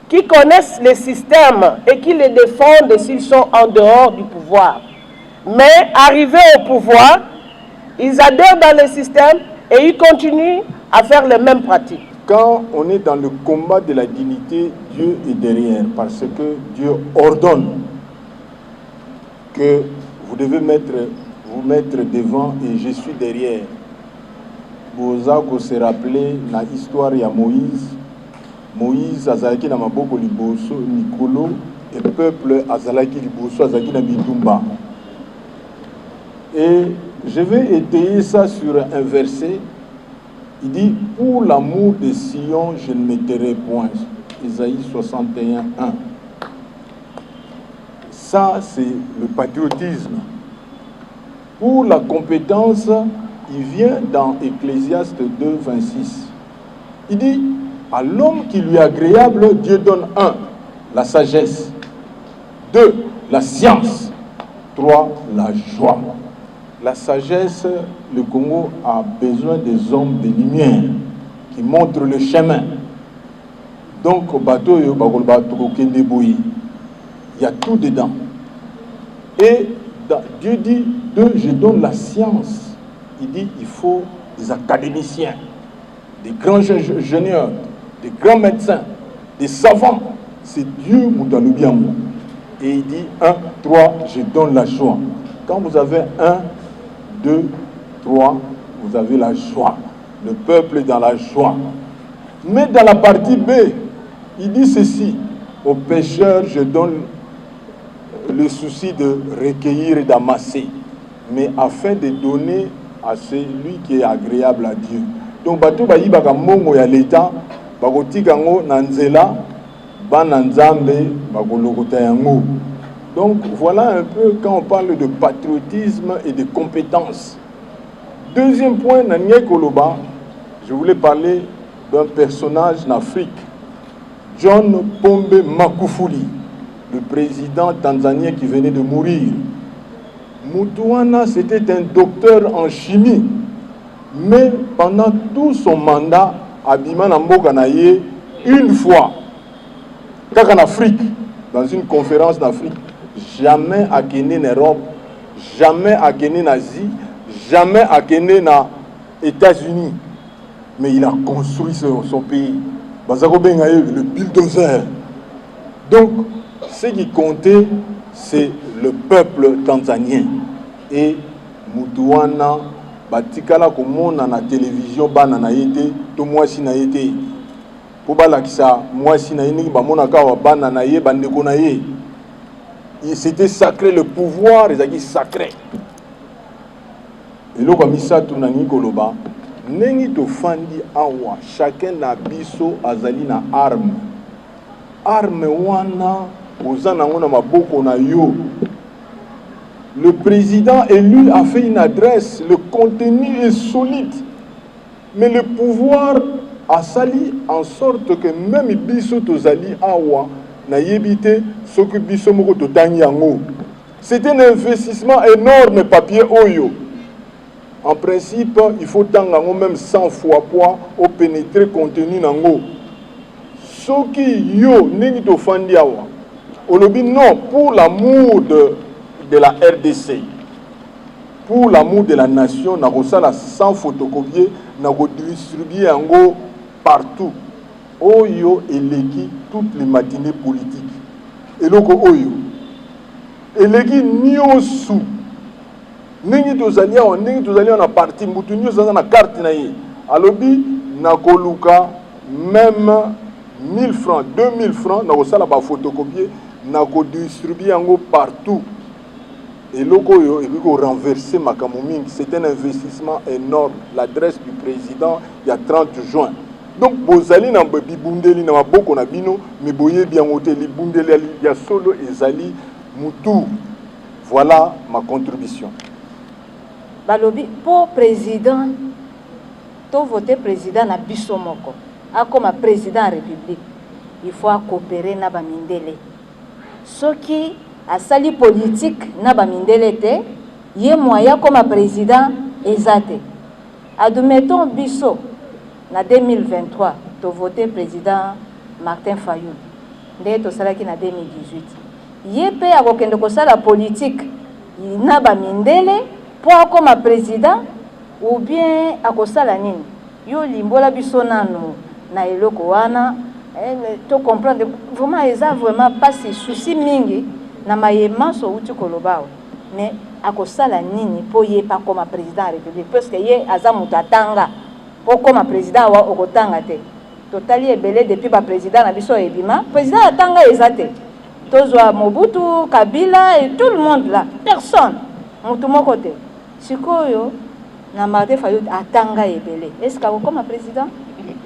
qui connaissent les systèmes et qui les défendent s'ils sont en dehors du pouvoir. Mais arrivés au pouvoir, ils adhèrent dans le système et ils continuent à faire les mêmes pratiques. Quand on est dans le combat de la dignité, Dieu est derrière parce que Dieu ordonne que vous devez vous mettre devant et je suis derrière. Bozako se rappeler la histoire de Moïse. Moïse azalaki na maboko liboso Nikolo et le peuple azalaki liboso azalaki na bitumba. Et je vais étayer ça sur un verset. Il dit, pour l'amour de Sion, je ne me tairai point. Isaïe 61, 1. Ça, c'est le patriotisme. Pour la compétence, il vient dans Ecclésiaste 2, 26. Il dit, à l'homme qui lui est agréable, Dieu donne 1, la sagesse, 2, la science, 3, la joie. la sagesse, le Congo a besoin des hommes de lumière qui montrent le chemin. Donc, au bateau, il y a tout dedans. Et Dieu dit, je donne la science. Il dit, il faut des académiciens, des grands ingénieurs, des grands médecins, des savants. C'est Dieu, Moutalobiamou. Et il dit, 1, 3, je donne la joie. Quand vous avez 1, 2, 3, vous avez la joie. Le peuple est dans la joie. Mais dans la partie B, il dit ceci, aux pécheurs, je donne le souci de recueillir et d'amasser, mais afin de donner à celui qui est agréable à Dieu. Donc, bato ba yibaka mongo ya l'État, bakotika ngo nanzela, bananzambe, bakolokota yango. Donc, voilà un peu quand on parle de patriotisme et de compétences. Deuxième point, Nanye Koloba, je voulais parler d'un personnage en Afrique, John Pombe Magufuli, le président tanzanien qui venait de mourir. Mutuana, c'était un docteur en chimie, mais pendant tout son mandat, Abima Namboka Naye, une fois, en Afrique, dans une conférence d'Afrique, jamais à Kenya en Europe, jamais à Kenya en Asie, jamais à Kenya aux États-Unis. Mais il a construit son pays. Le bulldozer. Donc, ce qui comptait, c'est le peuple tanzanien. Et Mutuana, batikala komona na télévision bana na yete, to mwasi na yete. Po balakisa mwasi na yini bamona kawa bana na ye bandeko na ye. C'était sacré, le pouvoir ezaki sacré. Et là, comme ça, tout le monde nengi to fandi awa, chacun na biso azali na arme. Arme wana, ozana ngona maboko na yo. Le président élu a fait une adresse, le contenu est solide. Mais le pouvoir a sali en sorte que même biso tozali awa, na yebite, ce que biso moko totangi yango. C'est un investissement énorme, papier oyo. En principe, il faut tango même 100 fois poids au pénétrer contenu nango. Ce qui yo nengi to fandi awa. Olobi non, pour l'amour de la RDC, pour l'amour de la nation, na kosala sans photocopier, na ko distribuer yango partout. Oyo eleki toutes les matinées politiques. Eloko oyo eleki nyosu. Ningi tozali na parti mutu nyosu na carte na ye. Alobi na koluka même 1000 francs, 2000 francs na kosala ba photocopier na ko distribuer yango partout. Et loko yo et puis renverser makambo mingi, c'est un investissement énorme. L'adresse du président il y a 30 juin. Donc bozali na bibundeli na maboko na bino mais boye bien hôtel bundeli ya solo ezali mutu. Voilà ma contribution. Balobi pour président to voter président na biso moko a comme président de la République il faut coopérer na ba mindele soki asali politique na ba mindele te ye moya comme président ezate admettons biso na 2023 to voter président Martin Fayulu nde to salaki na 2018 ye pe akokende kosala politique na ba mindele pour comme président ou bien akosala nini yo limbola biso nanu na eloko wana to comprendre vraiment eza vraiment pas si souci mingi na mayema so uti kolobao mais akosala nini po ye pas comme président de la République parce que ye aza mutatanga po comme président wa okotanga te totali ebele depuis ba président na biso ebima président atanga ezate tozwa Mobutu Kabila et tout le monde là personne mutu moko te sikoyo na Martin Fayulu atanga ebele est-ce que comme président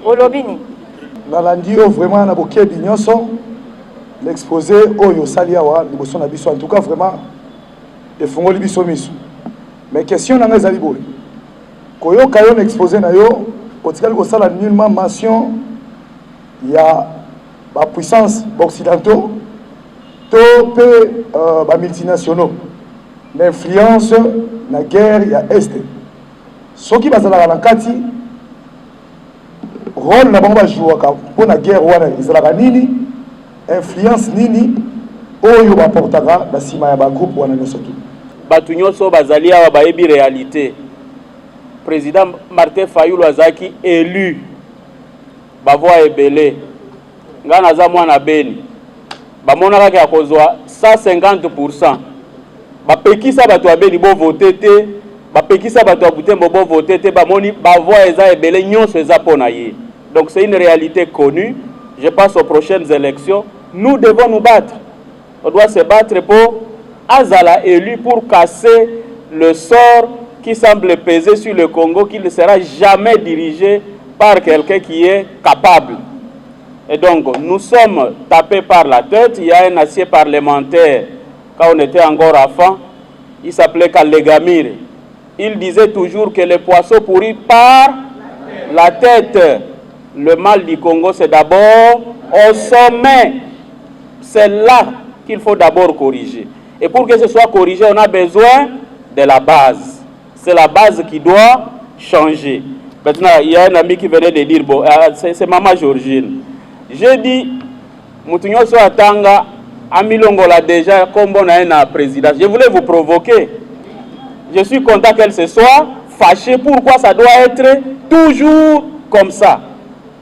olobini nalandi vraiment na boké binyonso l'exposé oyo saliawa liboso na biso en tout cas vraiment efongoli biso miso mais question na ngazali boy koyoka yo na exposé na yo otikali ko sala nullement mention ya ba puissance occidentaux to pe ba multinationaux l'influence na guerre ya Est. Soki bazalaka na kati rôle na bango bajouaka pour la guerre wana ezalaka nini, influence nini oyo baportaka na sima ya bagroupe wana nyonso tu. Batu nyonso bazali awa bayebi réalité. Président Martin Fayulu azaki élu bavoa ebele nga naza mwana Beni bamonaka ya kozwa 150%. Bapekisa bato ya Beni bo voter te, bapekisa bato ya Butembo bo voter te, bamoni bavoa eza ebele nyonso eza pona ye. Donc c'est une réalité connue. Je passe aux prochaines élections. Nous devons nous battre. On doit se battre pour Azala élu pour casser le sort qui semble peser sur le Congo, qui ne sera jamais dirigé par quelqu'un qui est capable. Et donc, nous sommes tapés par la tête. Il y a un acier parlementaire, quand on était encore enfant, il s'appelait Kalegamir. Il disait toujours que les poissons pourris par la tête. Le mal du Congo, c'est d'abord au sommet. C'est là qu'il faut d'abord corriger. Et pour que ce soit corrigé, on a besoin de la base. C'est la base qui doit changer. Maintenant, il y a un ami qui venait de dire, bon, c'est Maman Georgine. J'ai dit, Moutounyo Soatanga, Amilongola déjà, comme on a un président. Je voulais vous provoquer. Je suis content qu'elle se soit fâchée. Pourquoi ça doit être toujours comme ça?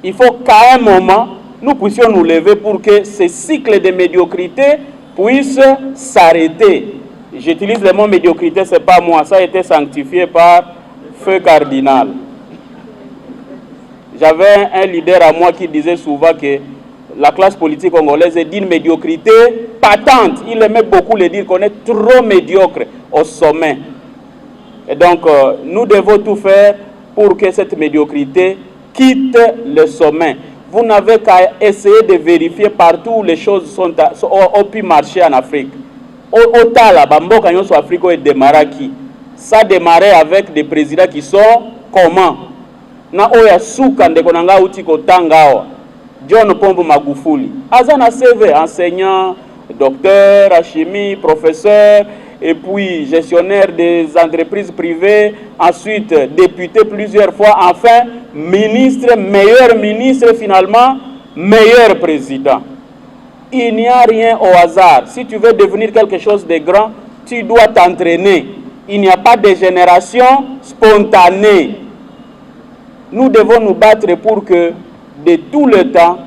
Il faut qu'à un moment, nous puissions nous lever pour que ce cycle de médiocrité puisse s'arrêter. J'utilise le mot médiocrité, ce n'est pas moi, ça a été sanctifié par Feu Cardinal. J'avais un leader à moi qui disait souvent que la classe politique congolaise est d'une médiocrité patente. Il aimait beaucoup le dire qu'on est trop médiocre au sommet. Et donc, nous devons tout faire pour que cette médiocrité quitte le sommet. Vous n'avez qu'à essayer de vérifier partout où les choses ont pu marcher en Afrique. Au Tala, Bamboka Nyonso Afrique est démarré qui? Ça a démarré avec des présidents qui sont comment? Na oya suka ndekonanga uti kotanga John Pombo Magufuli. Azana CV, enseignant, docteur, en chimie, professeur, et puis gestionnaire des entreprises privées, ensuite député plusieurs fois, enfin ministre, meilleur ministre, finalement meilleur président. Il n'y a rien au hasard. Si tu veux devenir quelque chose de grand, tu dois t'entraîner. Il n'y a pas de génération spontanée. Nous devons nous battre pour que, de tout le temps,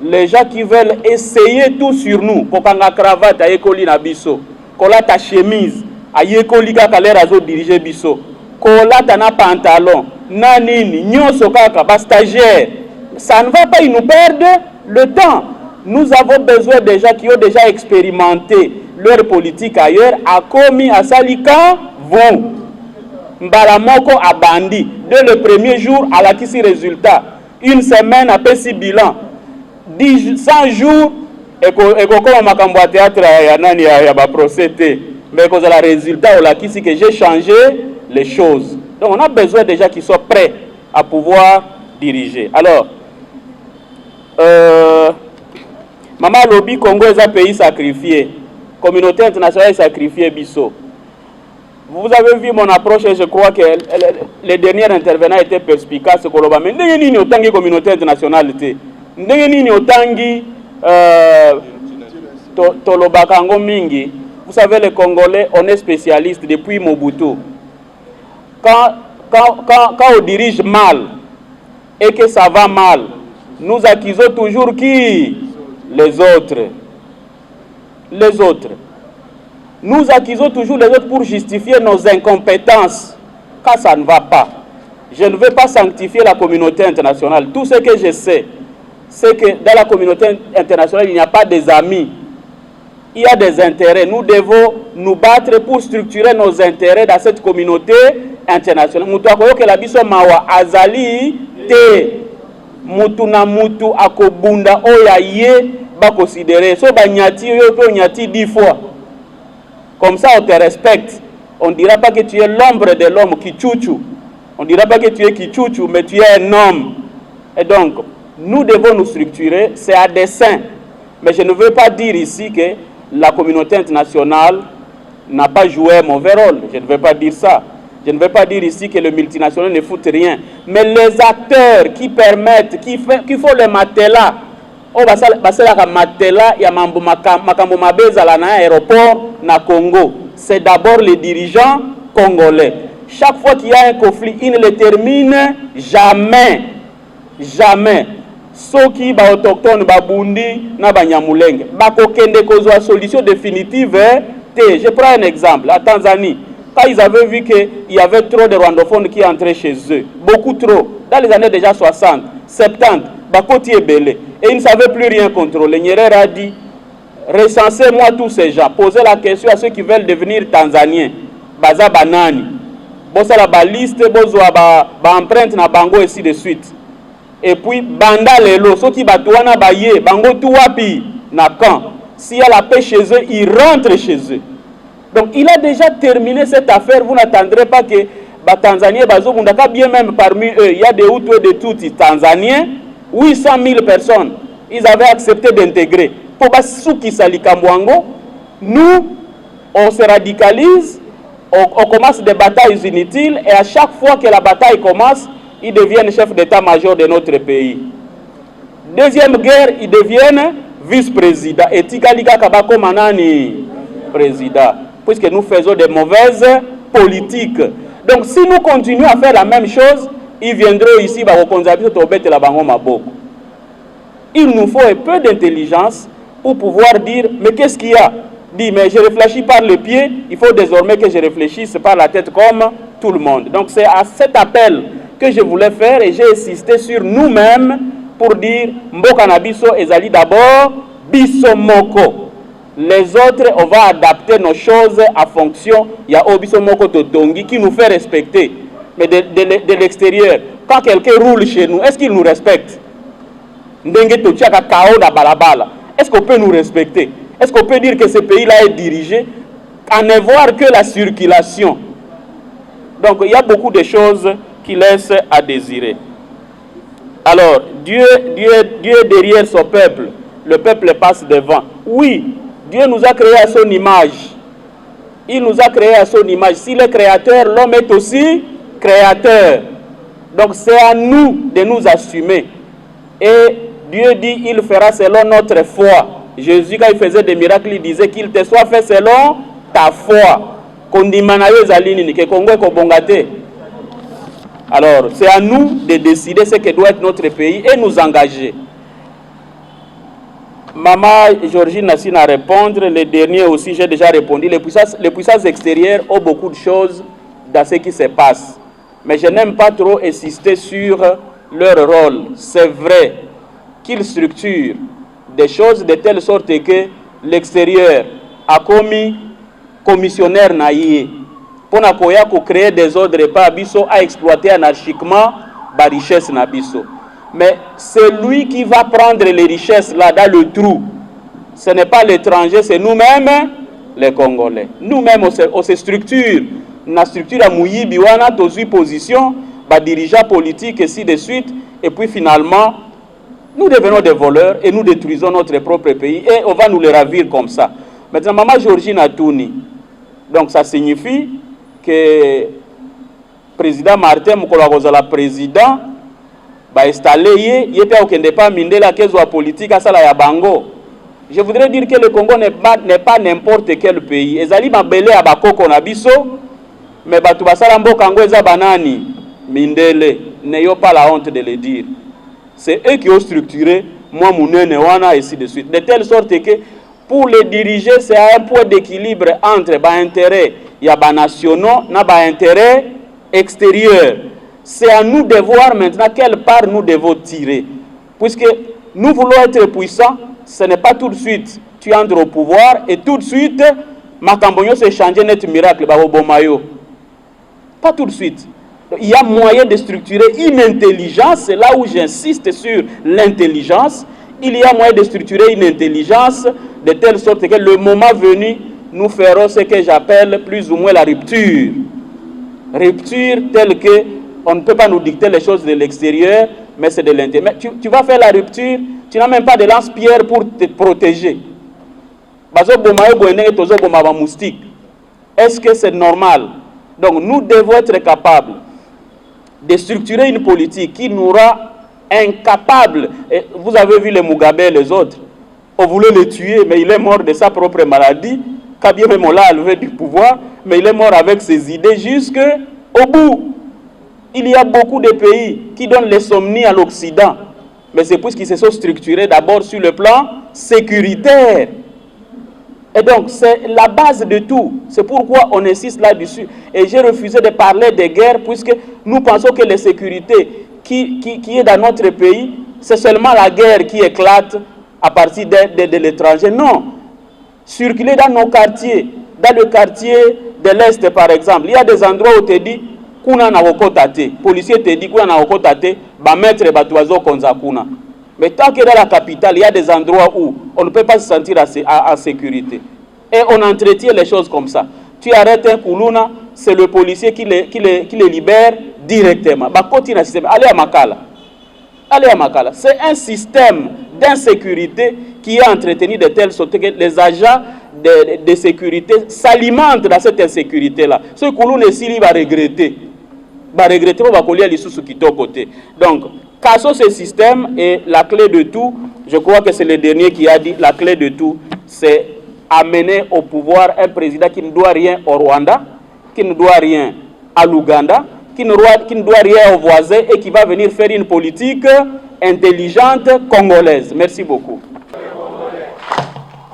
les gens qui veulent essayer tout sur nous, pour qu'on a cravate à Ekoli na biso, qu'on a ta chemise, à Ekoli kalera zo diriger biso, qu'on a ta pantalon, nanini, nyonso kaka, ba stagiaire, ça ne va pas, ils nous perdent le temps. Nous avons besoin des gens qui ont déjà expérimenté leur politique ailleurs, à commis à Salika, vous. Mbalamoko a bandi. Dès le premier jour, à la kisi résultat. Une semaine après 6 bilans. 100 jours, et comme makambo à théâtre, il y a un procès. Mais quand le résultat, on a kisi que j'ai changé les choses. Donc on a besoin des gens qui sont prêts à pouvoir diriger. Alors, Maman Lobby Congo est un pays sacrifié. Communauté internationale est sacrifiée, Bisso. Vous avez vu mon approche et je crois que les derniers intervenants étaient perspicaces. Mais n'y a autant de communauté internationale. N'y a autant de mingi. Vous savez, les Congolais, on est spécialistes depuis Mobutu. Quand on dirige mal et que ça va mal, nous accusons toujours qui? Les autres. Les autres. Nous accusons toujours les autres pour justifier nos incompétences quand ça ne va pas. Je ne veux pas sanctifier la communauté internationale. Tout ce que je sais, c'est que dans la communauté internationale, il n'y a pas des amis. Il y a des intérêts. Nous devons nous battre pour structurer nos intérêts dans cette communauté internationale. Mutuakoyo ke la biso mawa azali te. Mutu na mutu akobunda oya ye ba considérer. So ba nyati yo pe nyati 10 fois. Comme ça, on te respecte. On ne dira pas que tu es l'ombre de l'homme qui chouchou. On ne dira pas que tu es qui chouchou, mais tu es un homme. Et donc, nous devons nous structurer. C'est à dessein. Mais je ne veux pas dire ici que la communauté internationale n'a pas joué un mauvais rôle. Je ne veux pas dire ça. Je ne veux pas dire ici que le multinational ne fout rien. Mais les acteurs qui permettent, qui font le matelas, la matela ya makambo mabeza la na aéroport na Congo, c'est d'abord les dirigeants congolais. Chaque fois qu'il y a un conflit, ils ne le terminent jamais. Jamais. Ceux qui sont autochtones, Babundi, na Banyamulenge, bakokende kozwa solution définitive. Je prends un exemple. La Tanzanie, quand ils avaient vu qu'il y avait trop de rwandophones qui entraient chez eux, beaucoup trop, dans les années déjà 60, 70, Bakoti est belé. Et ils ne savaient plus rien contrôler. Nyerere a dit, recensez-moi tous ces gens. Posez la question à ceux qui veulent devenir Tanzaniens. Baza banani. Bosa la baliste, bozwa ba empreinte na bango ainsi de suite. Et puis, banda lelo, ceux qui batouana baye, bango touapi na camp. S'il y a la paix chez eux, ils rentrent chez eux. Donc, il a déjà terminé cette affaire. Vous n'attendrez pas que Tanzaniens, bien même parmi eux, il y a des Hutus et des Tutsis tanzaniens. 800 000 personnes, ils avaient accepté d'intégrer. Pour Basuki Salikamwango, nous, on se radicalise, on commence des batailles inutiles, et à chaque fois que la bataille commence, ils deviennent chefs d'état-major de notre pays. Deuxième guerre, ils deviennent vice-président. Et Tikalika Kabako Manani, président. Puisque nous faisons des mauvaises politiques. Donc si nous continuons à faire la même chose, ils viendront ici, il nous faut un peu d'intelligence pour pouvoir dire, mais qu'est-ce qu'il y a? Dit, mais je réfléchis par les pieds, il faut désormais que je réfléchisse par la tête comme tout le monde. Donc c'est à cet appel que je voulais faire et j'ai insisté sur nous-mêmes pour dire, Mboka na biso ezali d'abord biso moko. Les autres, on va adapter nos choses à fonction, il y a Obiso moko totongi qui nous fait respecter. Mais de l'extérieur, quand quelqu'un roule chez nous, est-ce qu'il nous respecte? Est-ce qu'on peut nous respecter? Est-ce qu'on peut dire que ce pays-là est dirigé à ne voir que la circulation? Donc il y a beaucoup de choses qui laissent à désirer. Alors, Dieu est derrière son peuple. Le peuple passe devant. Oui, Dieu nous a créés à son image. Il nous a créés à son image. S'il est créateur, l'homme est aussi créateur. Donc c'est à nous de nous assumer. Et Dieu dit, il fera selon notre foi. Jésus, quand il faisait des miracles, il disait qu'il te soit fait selon ta foi. Alors, c'est à nous de décider ce que doit être notre pays et nous engager. Maman Georgine Nassine à répondre. Les derniers aussi, j'ai déjà répondu. Les puissances extérieures ont beaucoup de choses dans ce qui se passe. Mais je n'aime pas trop insister sur leur rôle. C'est vrai qu'ils structurent des choses de telle sorte que l'extérieur a commis commissionnaire naïe pour créer des ordres et pas abisso à exploiter anarchiquement la richesse nabisso. Mais c'est lui qui va prendre les richesses là dans le trou. Ce n'est pas l'étranger, c'est nous-mêmes les Congolais. Nous-mêmes on se structure. La structure à Mouyi, Biwana, dans une position, dirigeants politiques, et ainsi de suite. Et puis finalement, nous devenons des voleurs et nous détruisons notre propre pays. Et on va nous le ravir comme ça. Maintenant, Maman Georgine Atouni. Donc ça signifie que le président Martin Mokolo président va installer, il n'y a pas mindela la politique à la Bango. Je voudrais dire que le Congo n'est pas n'importe quel pays. Ezali mabele à Bakoko Nabiso. Mais Batubasala Mbokango eza banani mindele, n'ayons pas la honte de le dire. C'est eux qui ont structuré moi Mounene Wana et ainsi de suite. De telle sorte que pour les diriger, c'est un point d'équilibre entre intérêt nationaux et intérêt extérieur. C'est à nous de voir maintenant quelle part nous devons tirer. Puisque nous voulons être puissants, ce n'est pas tout de suite tu entres au pouvoir et tout de suite Makambonyo s'est changé net miracle Babobomayo. Pas tout de suite. Il y a moyen de structurer une intelligence, c'est là où j'insiste sur l'intelligence. Il y a moyen de structurer une intelligence de telle sorte que le moment venu, nous ferons ce que j'appelle plus ou moins la rupture. Rupture telle que on ne peut pas nous dicter les choses de l'extérieur, mais c'est de l'intérieur. Mais tu vas faire la rupture, tu n'as même pas de lance-pierre pour te protéger. Est-ce que c'est normal? Donc nous devons être capables de structurer une politique qui nous rend incapables. Et vous avez vu les Mugabe et les autres. On voulait le tuer, mais il est mort de sa propre maladie. Kabila même l'a enlevé du pouvoir, mais il est mort avec ses idées jusqu'au bout. Il y a beaucoup de pays qui donnent l'insomnie à l'Occident. Mais c'est puisqu'ils se sont structurés d'abord sur le plan sécuritaire. Et donc, c'est la base de tout. C'est pourquoi on insiste là-dessus. Et j'ai refusé de parler de guerre, puisque nous pensons que la sécurité qui est dans notre pays, c'est seulement la guerre qui éclate à partir de l'étranger. Non. Circuler dans nos quartiers, dans le quartier de l'Est par exemple, il y a des endroits où on te dit kuna na okotate, policier te dit kuna na okotate, ba mettre batoizo konza kuna. Mais tant que dans la capitale, il y a des endroits où on ne peut pas se sentir en sécurité. Et on entretient les choses comme ça. Tu arrêtes un Koulouna, c'est le policier qui les libère directement. Bah, continue un système. Allez à Makala. Allez à Makala. C'est un système d'insécurité qui est entretenu de telle sorte que les agents de sécurité s'alimentent dans cette insécurité-là. Ce Koulouna ici, va regretter. Va regretter, va coller les sous qui côté. Donc, cassons ce système et la clé de tout, je crois que c'est le dernier qui a dit, la clé de tout, c'est amener au pouvoir un président qui ne doit rien au Rwanda, qui ne doit rien à l'Ouganda, qui ne doit rien aux voisins et qui va venir faire une politique intelligente congolaise. Merci beaucoup.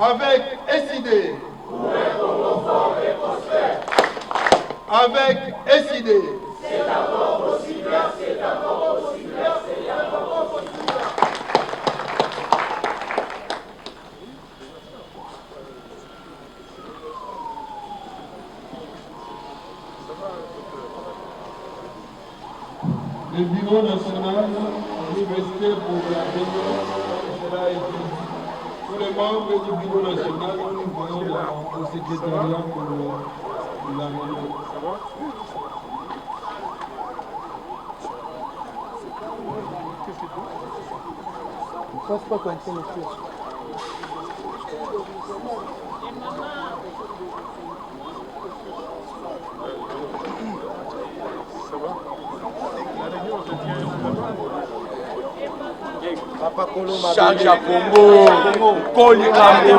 Avec SID. Avec SID. C'est encore possible, c'est encore possible, c'est encore possible. Le bureau national universitaire pour la sera étudié. Tous les membres du bureau national, nous venons au secrétariat pour la réunion. Je ne pense pas qu'on fait les choses. Chacha Congo, Koli Kambo,